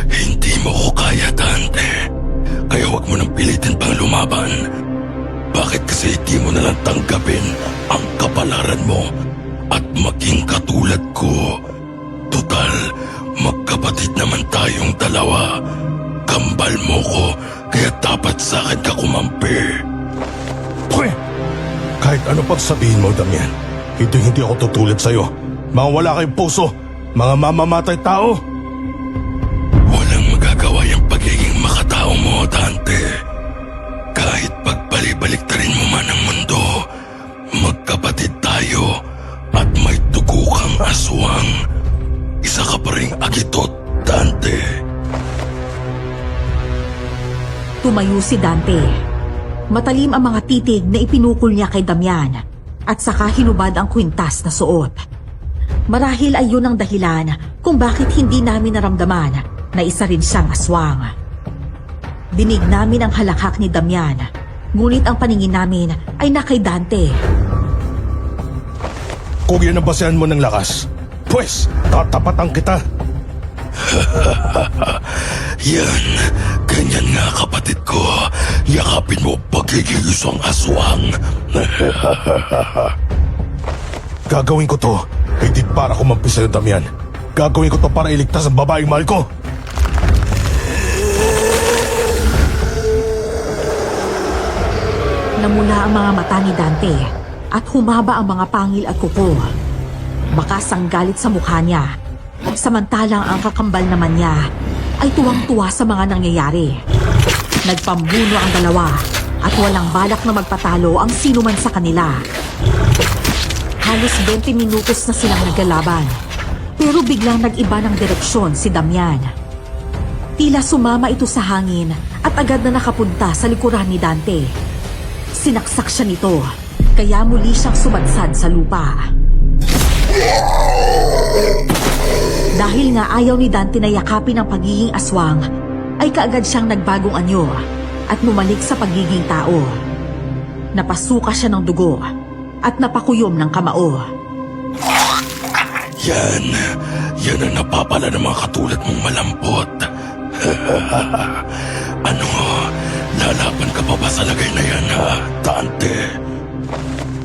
Hindi mo ko kaya, Dante. Kaya huwag mo nang pilitin pang lumaban. Bakit kasi hindi mo nalang tanggapin ang kapalaran mo at maging katulad ko? Total, magkapatid naman tayong dalawa. Kambal mo ko, kaya dapat sa akin ka kumampi. Pwe! Kahit ano pang sabihin mo, Damian, hindi ako tutulad sa'yo. Mga wala kayong puso, mga mamamatay tao. Walang magagawa yung pagiging makatao mo, Dante. Kahit pagbalibalik-tarin mo man ang mundo, magkapatid tayo at may dugo kang aswang. Isa ka pa ring agitot, Dante. Tumayo si Dante. Matalim ang mga titig na ipinukol niya kay Damian at saka hinubad ang kwintas na suot. Marahil ay yun ang dahilan kung bakit hindi namin naramdaman na isa rin siyang aswang. Dinig namin ang halakak ni Damian Ngunit ang paningin namin ay na kay Dante. Kung yan ang basehan mo ng lakas, pues, tatapatan kita. Yan, ganyan nga kapatid ko. Yakapin mo pagiging isang aswang. Gagawin ko to, hindi para kumampi sa'yo, Damian. Gagawin ko to para iligtas ang babaeng mahal ko. Namula ang mga mata ni Dante at humaba ang mga pangil at kuko. Bakas ang galit sa mukha niya. Samantalang ang kakambal naman niya ay tuwang-tuwa sa mga nangyayari. Nagpambuno ang dalawa at walang balak na magpatalo ang sino man sa kanila. Halos 20 minutos na silang naglalaban. Pero biglang nag-iba ng direksyon si Damian. Tila sumama ito sa hangin at agad na nakapunta sa likuran ni Dante. Sinaksak siya nito, kaya muli siyang sumadsad sa lupa. Dahil nga ayaw ni Dante na yakapin ang pagiging aswang, ay kaagad siyang nagbagong anyo at bumalik sa pagiging tao. Napasuka siya ng dugo at napakuyom ng kamao. Yan ang napapala ng mga katulad mong malampot. Ano, lalaban ka pa ba sa lagay na yan, ha, Dante?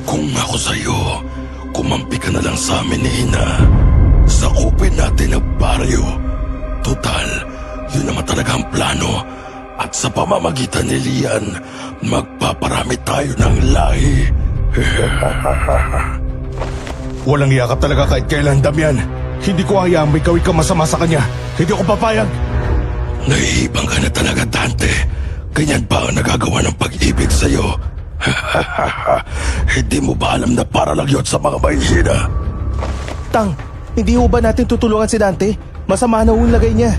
Kung ako sa'yo, kumampi ka na lang sa amin ni Ina. Sakupin natin ang baryo. Total, yun naman talaga ang plano. At sa pamamagitan ni Lian, magpaparami tayo ng lahi. Walang iya ka talaga kahit kailan, Damian. Hindi ko hayaan may gawin ka masama sa kanya. Hindi ako papayag. Naiibang ka na talaga, Dante. Ganyan ba ang nagagawa ng pag-ibig sa'yo? Hindi mo ba alam na para lang yun sa mga mahihina? Tang, hindi ho ba natin tutulungan si Dante? Masama na ho ang lagay niya.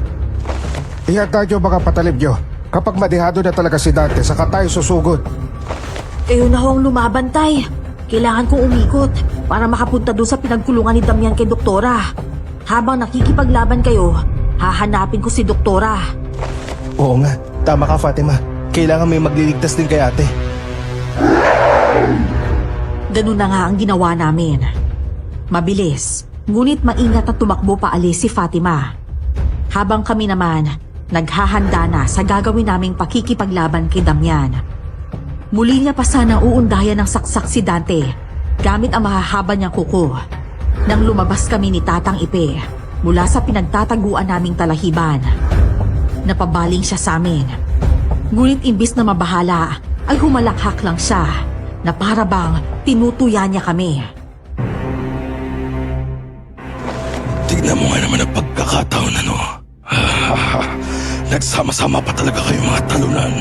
Ihanda nyo mga patalib nyo. Kapag madihado na talaga si Dante, saka tayo susugod. Kayo na ho ang lumaban, Tay. Kailangan kong umikot para makapunta doon sa pinagkulungan ni Damian kay Doktora. Habang nakikipaglaban kayo, hahanapin ko si Doktora. Oo nga, tama ka Fatima. Kailangan may magliligtas din kay ate. Ganun na nga ang ginawa namin. Mabilis, ngunit maingat na tumakbo paalis si Fatima. Habang kami naman, naghahanda na sa gagawin naming pakikipaglaban kay Damian. Muli niya pa sanang uundayan ng saksak si Dante gamit ang mahahaba niyang kuko. Nang lumabas kami ni Tatang Ipe mula sa pinagtataguan naming talahiban. Napabaling siya sa amin. Ngunit imbis na mabahala, ay humalakhak lang siya na para bang tinutuya niya kami. Tignan mo nga naman ang pagkakataon, ano? Nagsama-sama pa talaga kayo mga talunan.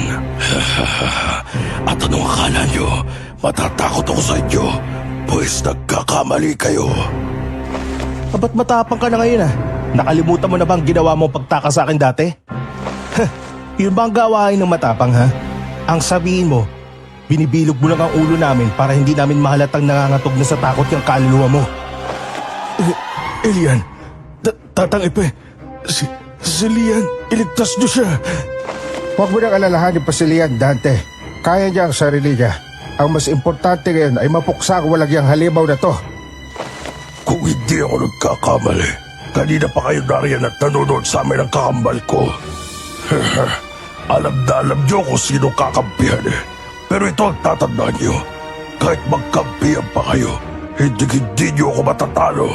At anong akala nyo? Matatakot ako sa inyo? Pues nagkakamali kayo. Ba't matapang ka na ngayon ah? Nakalimutan mo na bang ginawa mo pagtaka sa akin dati? Yun ba ang gawain ng matapang ha? Ang sabihin mo, binibilog mo lang ang ulo namin para hindi namin mahalatang nangangatog na sa takot yung kaluluwa mo. Elian, Tatang Ipe, si Lian, iligtas niyo siya. Huwag mo nang alalahanin pa si Lian, Dante. Kaya niya ang sarili niya. Ang mas importante ngayon ay mapuksa ang walagyang halimaw na to. Kung hindi ako nagkakamali, kanina pa kayo nariyan at nanonood sa amin ang kakambal ko. Alam na alam niyo kung sino kakampihan eh. Pero ito ang tatandaan niyo. Kahit magkampihan pa kayo, hindi niyo ako matatalo.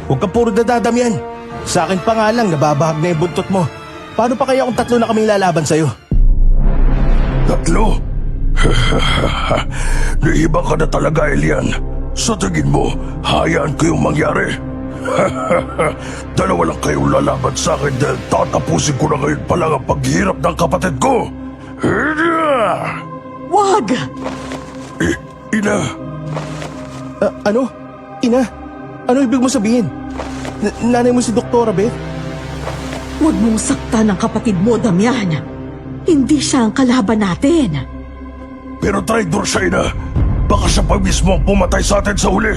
Huwag kang puro dadadamyan. Sa akin pa nga lang nababahag na yung buntot mo. Paano pa kaya kung tatlo na kaming lalaban sa'yo? Tatlo? Naibang ka na talaga, Elian. Sa tingin mo, hayaan ko yung mangyari. Dalawa lang kayong lalaban sa akin dahil tatapusin ko na ngayon pa lang ang paghirap ng kapatid ko. Wag! Ina, Ano? Ina? Ano ibig mo sabihin? Nanay mo si Doktora Beth? Huwag mong saktan ang kapatid mo, Damian. Hindi siya ang kalaban natin. pero traitor siya, Ina. Baka siya pa mismo ang pumatay sa atin sa huli.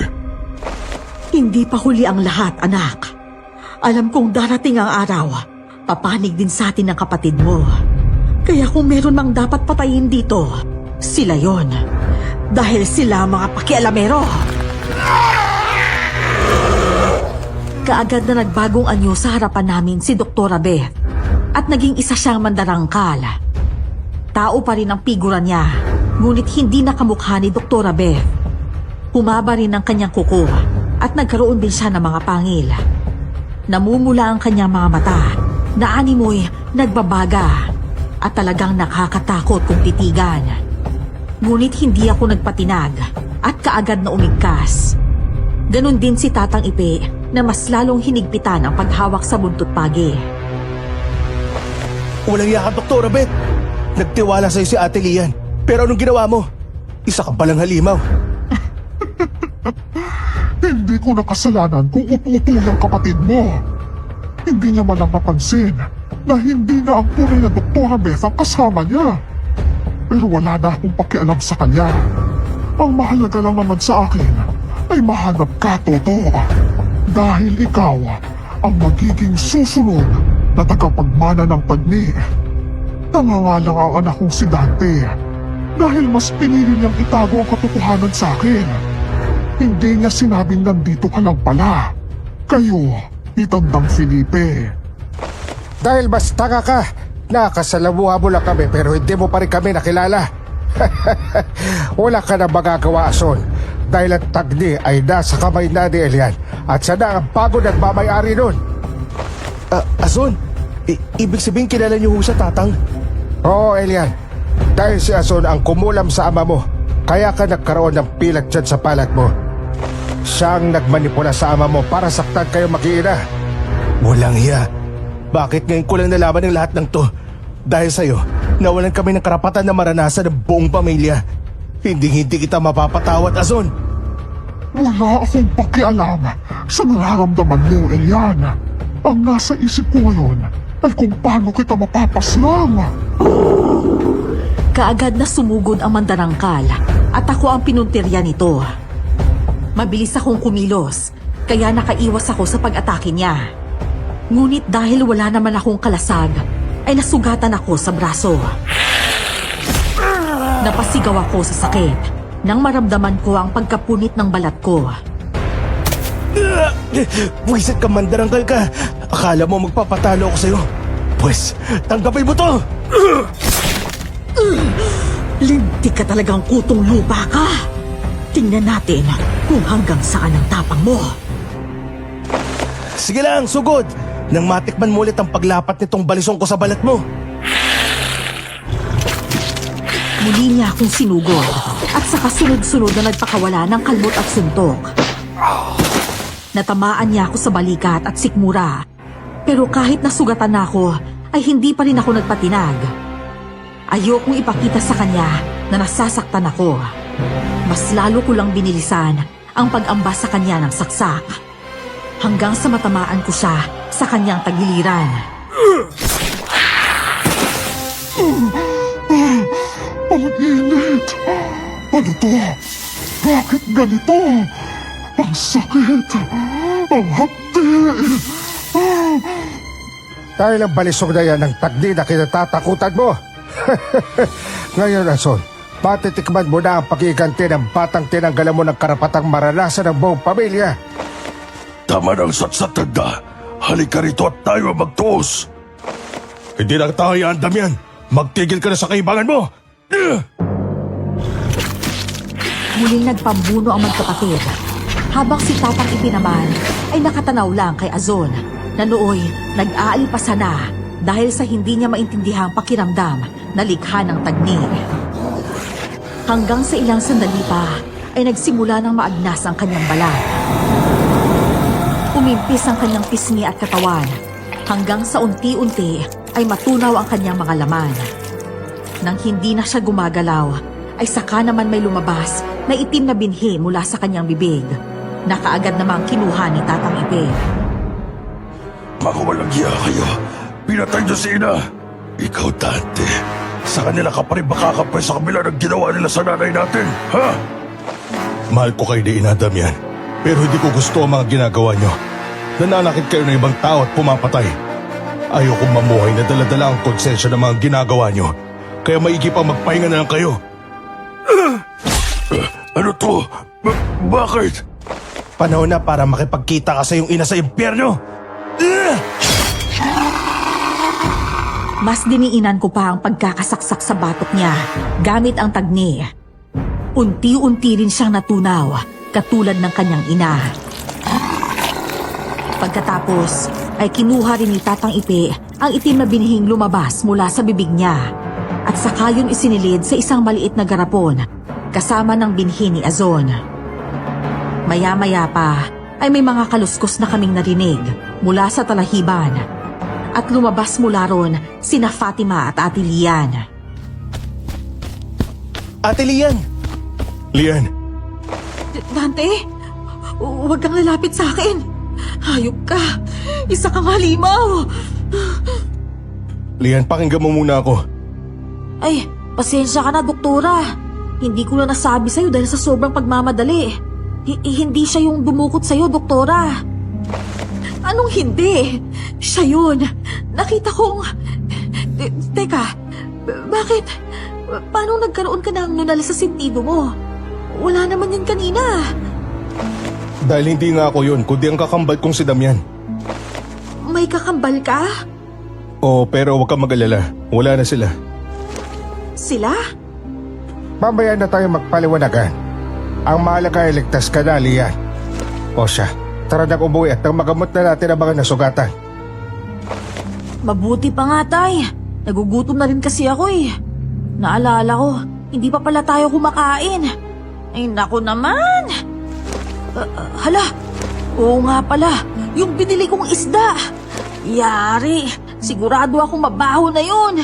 Hindi pa huli ang lahat, anak. Alam kong darating ang araw. Papanig din sa atin ng kapatid mo. Kaya kung meron mang dapat patayin dito, Sila yon. Dahil sila mga pakialamero. Kaagad na nagbagong anyo sa harapan namin si Doktora Beth at naging isa siyang mandarangkal. Tao pa rin ang figura niya, ngunit hindi nakamukha ni Doktora Beth. Humaba rin ang kanyang kuko at nagkaroon din siya ng mga pangil. Namumula ang kanyang mga mata na animoy nagbabaga at talagang nakakatakot kung titigan. Ngunit hindi ako nagpatinag at kaagad na umigkas. Ganon din si Tatang Ipe na mas lalong hinigpitan ang paghawak sa buntot pagi. Walang yaka, Doktora Beth. Nagtiwala sa'yo si Ate Lian. Pero anong ginawa mo? Isa ka palang halimaw. Hindi ko nakasalanan kung ututo ng kapatid mo. Hindi niya man lang napansin na hindi na ang tunay na Doktora Beth ang kasama niya. Pero wala na akong pakialam sa kanya. Ang mahalaga lang naman sa akin ay mahanap ka, Toto. Dahil ikaw ang magiging susunod na tagapagmana ng Tagni. Nangangalang ang anak kong si Dante dahil mas pinili niyang itago ang katotohanan sa akin. Hindi niya sinabing nandito ka lang pala. Kayo, itandang Felipe. Dahil mas tanga ka, nakasalamuha mo lang kami pero hindi mo pa rin kami nakilala. Wala ka na magagawa, Ason. Dahil ang Tagni ay nasa kamay na ni Elian at siya na ang bago nagmamayari nun. Ason, ibig sabihin kilala niyo ho siya, Tatang? Oo, Elian. Dahil si Ason ang kumulam sa ama mo, kaya ka nagkaroon ng pilat dyan sa palat mo. Siya ang nagmanipula sa ama mo para saktan kayo mag-iina. Walang hiya. Bakit ngayon ko lang nalaman ng lahat ng to? Dahil sa'yo, nawalan kami ng karapatan na maranasan ng buong pamilya. Hindi kita mapapatawad, Ason. Wala akong pakialam sa nararamdaman mo, Elian. Ang nasa isip ko ngayon ay kung paano kita mapapaslang. Kaagad na sumugod ang mandarangkal at ako ang pinuntirya nito. Mabilis akong kumilos, kaya nakaiwas ako sa pag-atake niya. Ngunit dahil wala naman akong kalasag, ay nasugatan ako sa braso. Napasigaw ako sa sakit nang maramdaman ko ang pagkapunit ng balat ko. Buwisit ka, mandarangkal ka. Akala mo magpapatalo ako sa'yo. Pwes, tanggapin mo to! Linti ka talagang kutong lupa ka. Tingnan natin kung hanggang saan ang tapang mo. Sige lang, sugod! Nang matikman mo ulit ang paglapat nitong balisong ko sa balat mo. Muli niya akong sinugod at sa kasunod-sunod na nagpakawala ng kalmot at suntok. Natamaan niya ako sa balikat at sikmura. Pero kahit nasugatan na ako, ay hindi pa rin ako nagpatinag. Ayokong ipakita sa kanya na nasasaktan ako. Mas lalo ko lang binilisan ang pag-amba sa kanya ng saksak. Hanggang sa matamaan ko siya sa kanyang tagiliran. Ang init! Ano to? Bakit ganito? Ang sakit! Ang hapdi! Dahil ang balisong na yan ng Tagni na kinatatakutan mo. Ngayon, Ason, patitikman mo na ang pagiganti ng batang tinanggalan mo ng karapatang maranasan ng buong pamilya. Tama ng satsatag na. Halika rito at tayo magtuos. Hindi na tayo hayaan, Damian. Magtigil ka na sa kaibangan mo. Muling nagpambuno ang magkapatid. Habang si Tatang Ipe naman ay nakatanaw lang kay Azon na nooy nag-aalipasa na dahil sa hindi niya maintindihang pakiramdam na likha ng Tagni. Hanggang sa ilang sandali pa ay nagsimula ng maagnas ang kanyang balat. Umimpis ang kanyang pisngi at katawan hanggang sa unti-unti ay matunaw ang kanyang mga laman. Nang hindi na siya gumagalaw, ay saka naman may lumabas na itim na binhi mula sa kanyang bibig. Nakaagad namang kinuha ni Tatang Ipe. Mga walang hiya kayo. Pinatay niyo si Ina. Ikaw, Dante. Sa kanila ka pa rin makakapay sa kabila ng ginawa nila sa nanay natin, ha? Mahal ko kayo ni Ina, Damian. Pero hindi ko gusto ang mga ginagawa nyo. Nananakit kayo ng ibang tao at pumapatay. Ayokong mamuhay na daladala ang konsensya ng mga ginagawa nyo. Kaya maigi pa magpahinga na lang kayo. Ano to? Bakit? Panahon na para makipagkita ka sa iyong ina sa impyerno! Mas diniinan ko pa ang pagkakasaksak sa batok niya gamit ang tagni. Unti-unti rin siyang natunaw, katulad ng kanyang ina. Pagkatapos ay kinuha rin ni Tatang Ipe ang itim na binihing lumabas mula sa bibig niya at saka yun isinilid sa isang maliit na garapon kasama ng binhi ni Azon. Maya-maya pa ay may mga kaluskos na kaming narinig mula sa talahiban at lumabas mula ron sina Fatima at Ate Lian. Ate Lian! Lian, Dante, huwag kang lalapit sa akin. Hayop ka. Isa kang halimaw. Lian, pakinggan mo muna ako. Ay, pasensya ka na, doktora. Hindi ko na nasabi sa'yo dahil sa sobrang pagmamadali. Hindi siya yung dumukot sa'yo, doktora. Anong hindi? Siya yun. Nakita kong... Teka, bakit? Paano nagkaroon ka ng nunal sa sentido mo? Wala naman yan kanina. Dahil hindi nga ako yun, kundi ang kakambal kong si Damian. May kakambal ka? Oo, pero huwag kang mag-alala. Wala na sila. Sila? Mamaya na tayo magpaliwanagan. Ang mahalaga ay ligtas ka na, Lian. O siya, tara nang umuwi at nang magamot na natin ang mga nasugatan. Mabuti pa nga, Tay. Nagugutom na rin kasi ako eh. Naalala ko, hindi pa pala tayo kumakain. Ay, naku naman. Hala, oo nga pala, yung binili kong isda. Yari, sigurado akong mabaho na yun.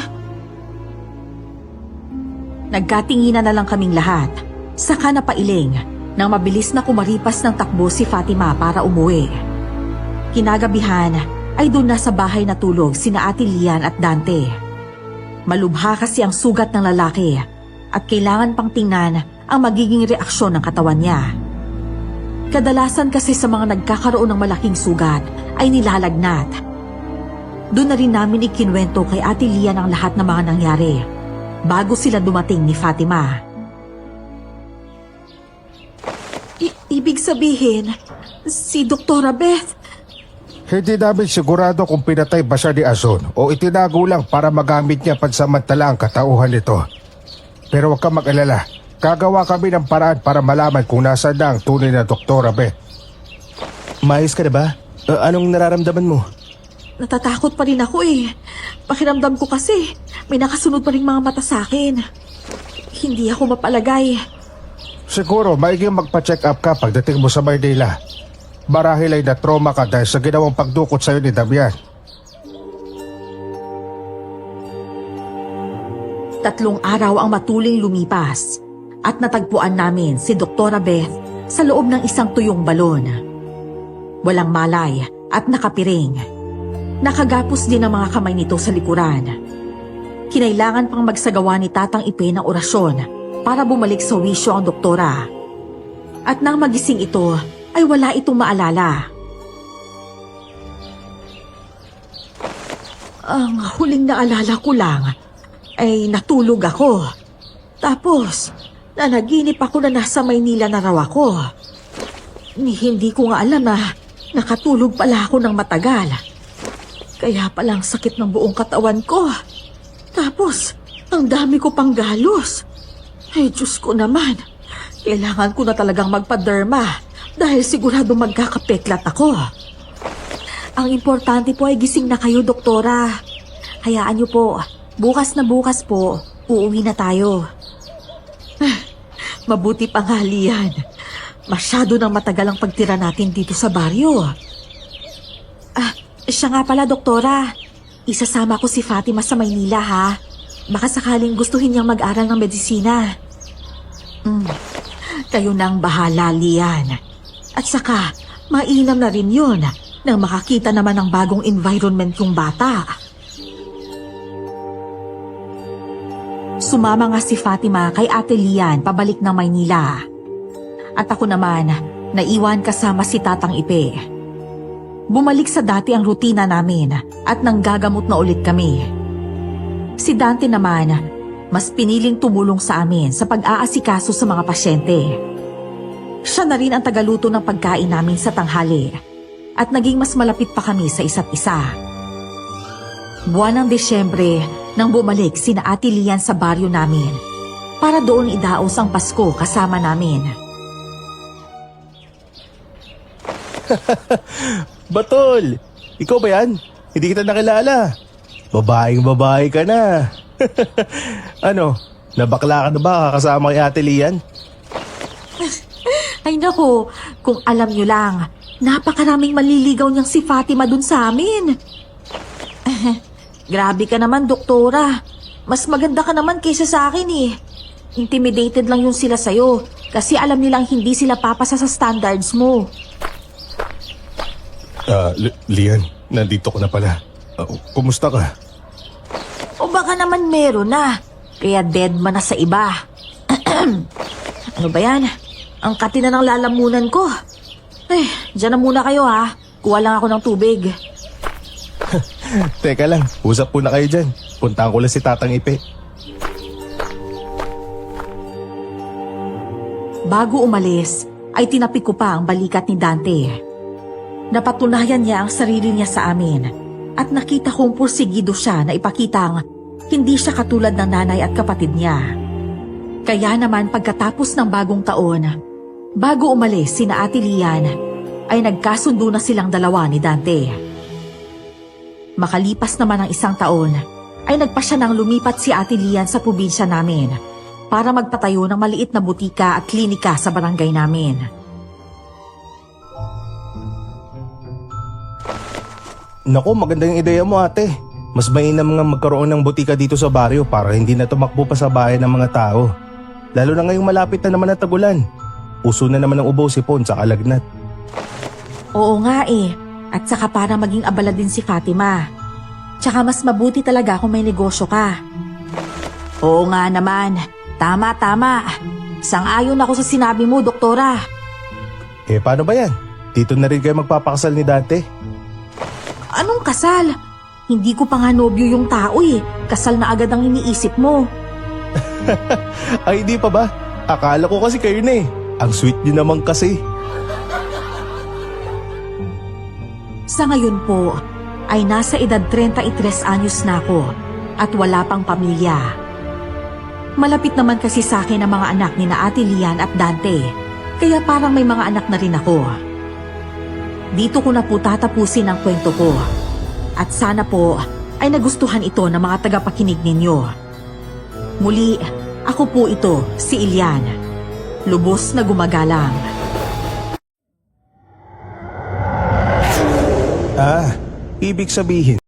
Nagkatinginan na lang kaming lahat. Saka napailing nang mabilis na kumaripas ng takbo si Fatima para umuwi. Kinagabihan ay doon na sa bahay natulog sina Ate Lian at Dante. Malubha kasi ang sugat ng lalaki at kailangan pang tingnan ang magiging reaksyon ng katawan niya. Kadalasan kasi sa mga nagkakaroon ng malaking sugat ay nilalagnat. Doon na rin namin ikinwento kay Ate Lian ang lahat ng mga nangyari bago sila dumating ni Fatima. Ibig sabihin, si Doktora Beth... Hindi namin sigurado kung pinatay ba siya ni Azon o itinago lang para magamit niya pansamantala ang katauhan nito. Pero huwag kang mag-alala. Gagawa kami ng paraan para malaman kung nasaan na ang tunay na Doktora Beth. Maayos ka na ba? Anong nararamdaman mo? Natatakot pa rin ako eh. Pakiramdam ko kasi may nakasunod pa rin mga mata sa akin. Hindi ako mapalagay. Siguro maiging magpa-check up ka pagdating mo sa Maynila. Marahil ay na-trauma ka dahil sa ginawang pagdukot sa'yo ni Damian. 3 araw ang matuling lumipas at natagpuan namin si Doktora Beth sa loob ng isang tuyong balon. Walang malay at nakapiring. Nakagapos din ang mga kamay nito sa likuran. Kinailangan pang magsagawa ni Tatang Ipe ng orasyon para bumalik sa wisyo ang doktora. At nang magising ito, ay wala itong maalala. Ang huling naalala ko lang ay natulog ako. Tapos, nanaginip ako na nasa Maynila na raw ako. Hindi ko nga alam na nakatulog pala ako ng matagal. Kaya palang sakit ng buong katawan ko. Tapos, ang dami ko pang galos. Ay, Diyos ko naman. Kailangan ko na talagang magpa-derma dahil sigurado magkakapeklat ako. Ang importante po ay gising na kayo, doktora. Hayaan niyo po, bukas na bukas po, uuwi na tayo. Mabuti pa nga, Lian. Masyado nang matagal ang pagtira natin dito sa baryo. Siya nga pala, doktora. Isasama ko si Fatima sa Maynila, ha? Baka sakaling gustuhin niyang mag-aral ng medisina. Kayo nang bahala, Lian. At saka, mainam na rin yun nang makakita naman ng bagong environment yung bata. Sumama nga si Fatima kay Ate Lian pabalik ng Maynila. At ako naman, naiwan kasama si Tatang Ipe. Bumalik sa dati ang rutina namin at nanggagamot na ulit kami. Si Dante naman mas piniling tumulong sa amin sa pag-aasikaso sa mga pasyente. Siya na rin ang tagaluto ng pagkain namin sa tanghali at naging mas malapit pa kami sa isa't isa. Buwan ng Desyembre nang bumalik sina Ate Lian sa baryo namin para doon idaos ang Pasko kasama namin. Batol! Ikaw ba yan? Hindi kita nakilala. Babaeng babae ka na. Ano, nabakla ka na ba kasama kay Ate Lian? Ay nako, kung alam nyo lang, napakaraming maliligaw niyang si Fatima dun sa amin. Grabe ka naman, doktora. Mas maganda ka naman kaysa sa akin eh. Intimidated lang yung sila sa'yo kasi alam nilang hindi sila papasa sa standards mo. Lian, nandito ko na pala. Kumusta ka? O baka naman meron na, kaya dead man na sa iba. Ano ba yan? Ang kati na ng lalamunan ko. Ay, dyan na muna kayo ha. Kuha lang ako ng tubig. Teka lang, usap po na kayo dyan. Puntahan ko lang si Tatang Ipe. Bago umalis, ay tinapik ko pa ang balikat ni Dante. Napatunayan niya ang sarili niya sa amin at nakita kong pursigido siya na ipakitang hindi siya katulad ng nanay at kapatid niya. Kaya naman pagkatapos ng bagong taon, bago umalis sina Ate Lian, ay nagkasundo na silang dalawa ni Dante. Makalipas naman ang isang taon, ay nagpasya nang lumipat si Ate Lian sa probinsya namin para magpatayo ng maliit na butika at klinika sa barangay namin. Naku, maganda yung ideya mo ate. Mas mainam nga magkaroon ng butika dito sa baryo para hindi na tumakbo pa sa bahay ng mga tao. Lalo na ngayong malapit na naman ang tagulan. Uso na naman ang ubo, sipon sa kalagnat. Oo nga eh, at saka para maging abala din si Fatima. Tsaka mas mabuti talaga kung may negosyo ka. Oo nga naman, tama. Sang-ayon ako sa sinabi mo, doktora. Eh paano ba yan? Dito na rin kayo magpapakasal ni Dante? Anong kasal? Hindi ko pa nga nobyo yung tao eh. Kasal na agad ang iniisip mo. Ay di pa ba? Akala ko kasi kayo na eh. Ang sweet niyo naman kasi. Sa ngayon po, ay nasa edad 33 anyos na ako at wala pang pamilya. Malapit naman kasi sa akin ang mga anak ni na Ate Lian at Dante, kaya parang may mga anak na rin ako. Dito ko na po tatapusin ang kwento ko. At sana po ay nagustuhan ito ng mga tagapakinig ninyo. Muli, ako po ito, si Ilian. Lubos na gumagalang. Ibig sabihin,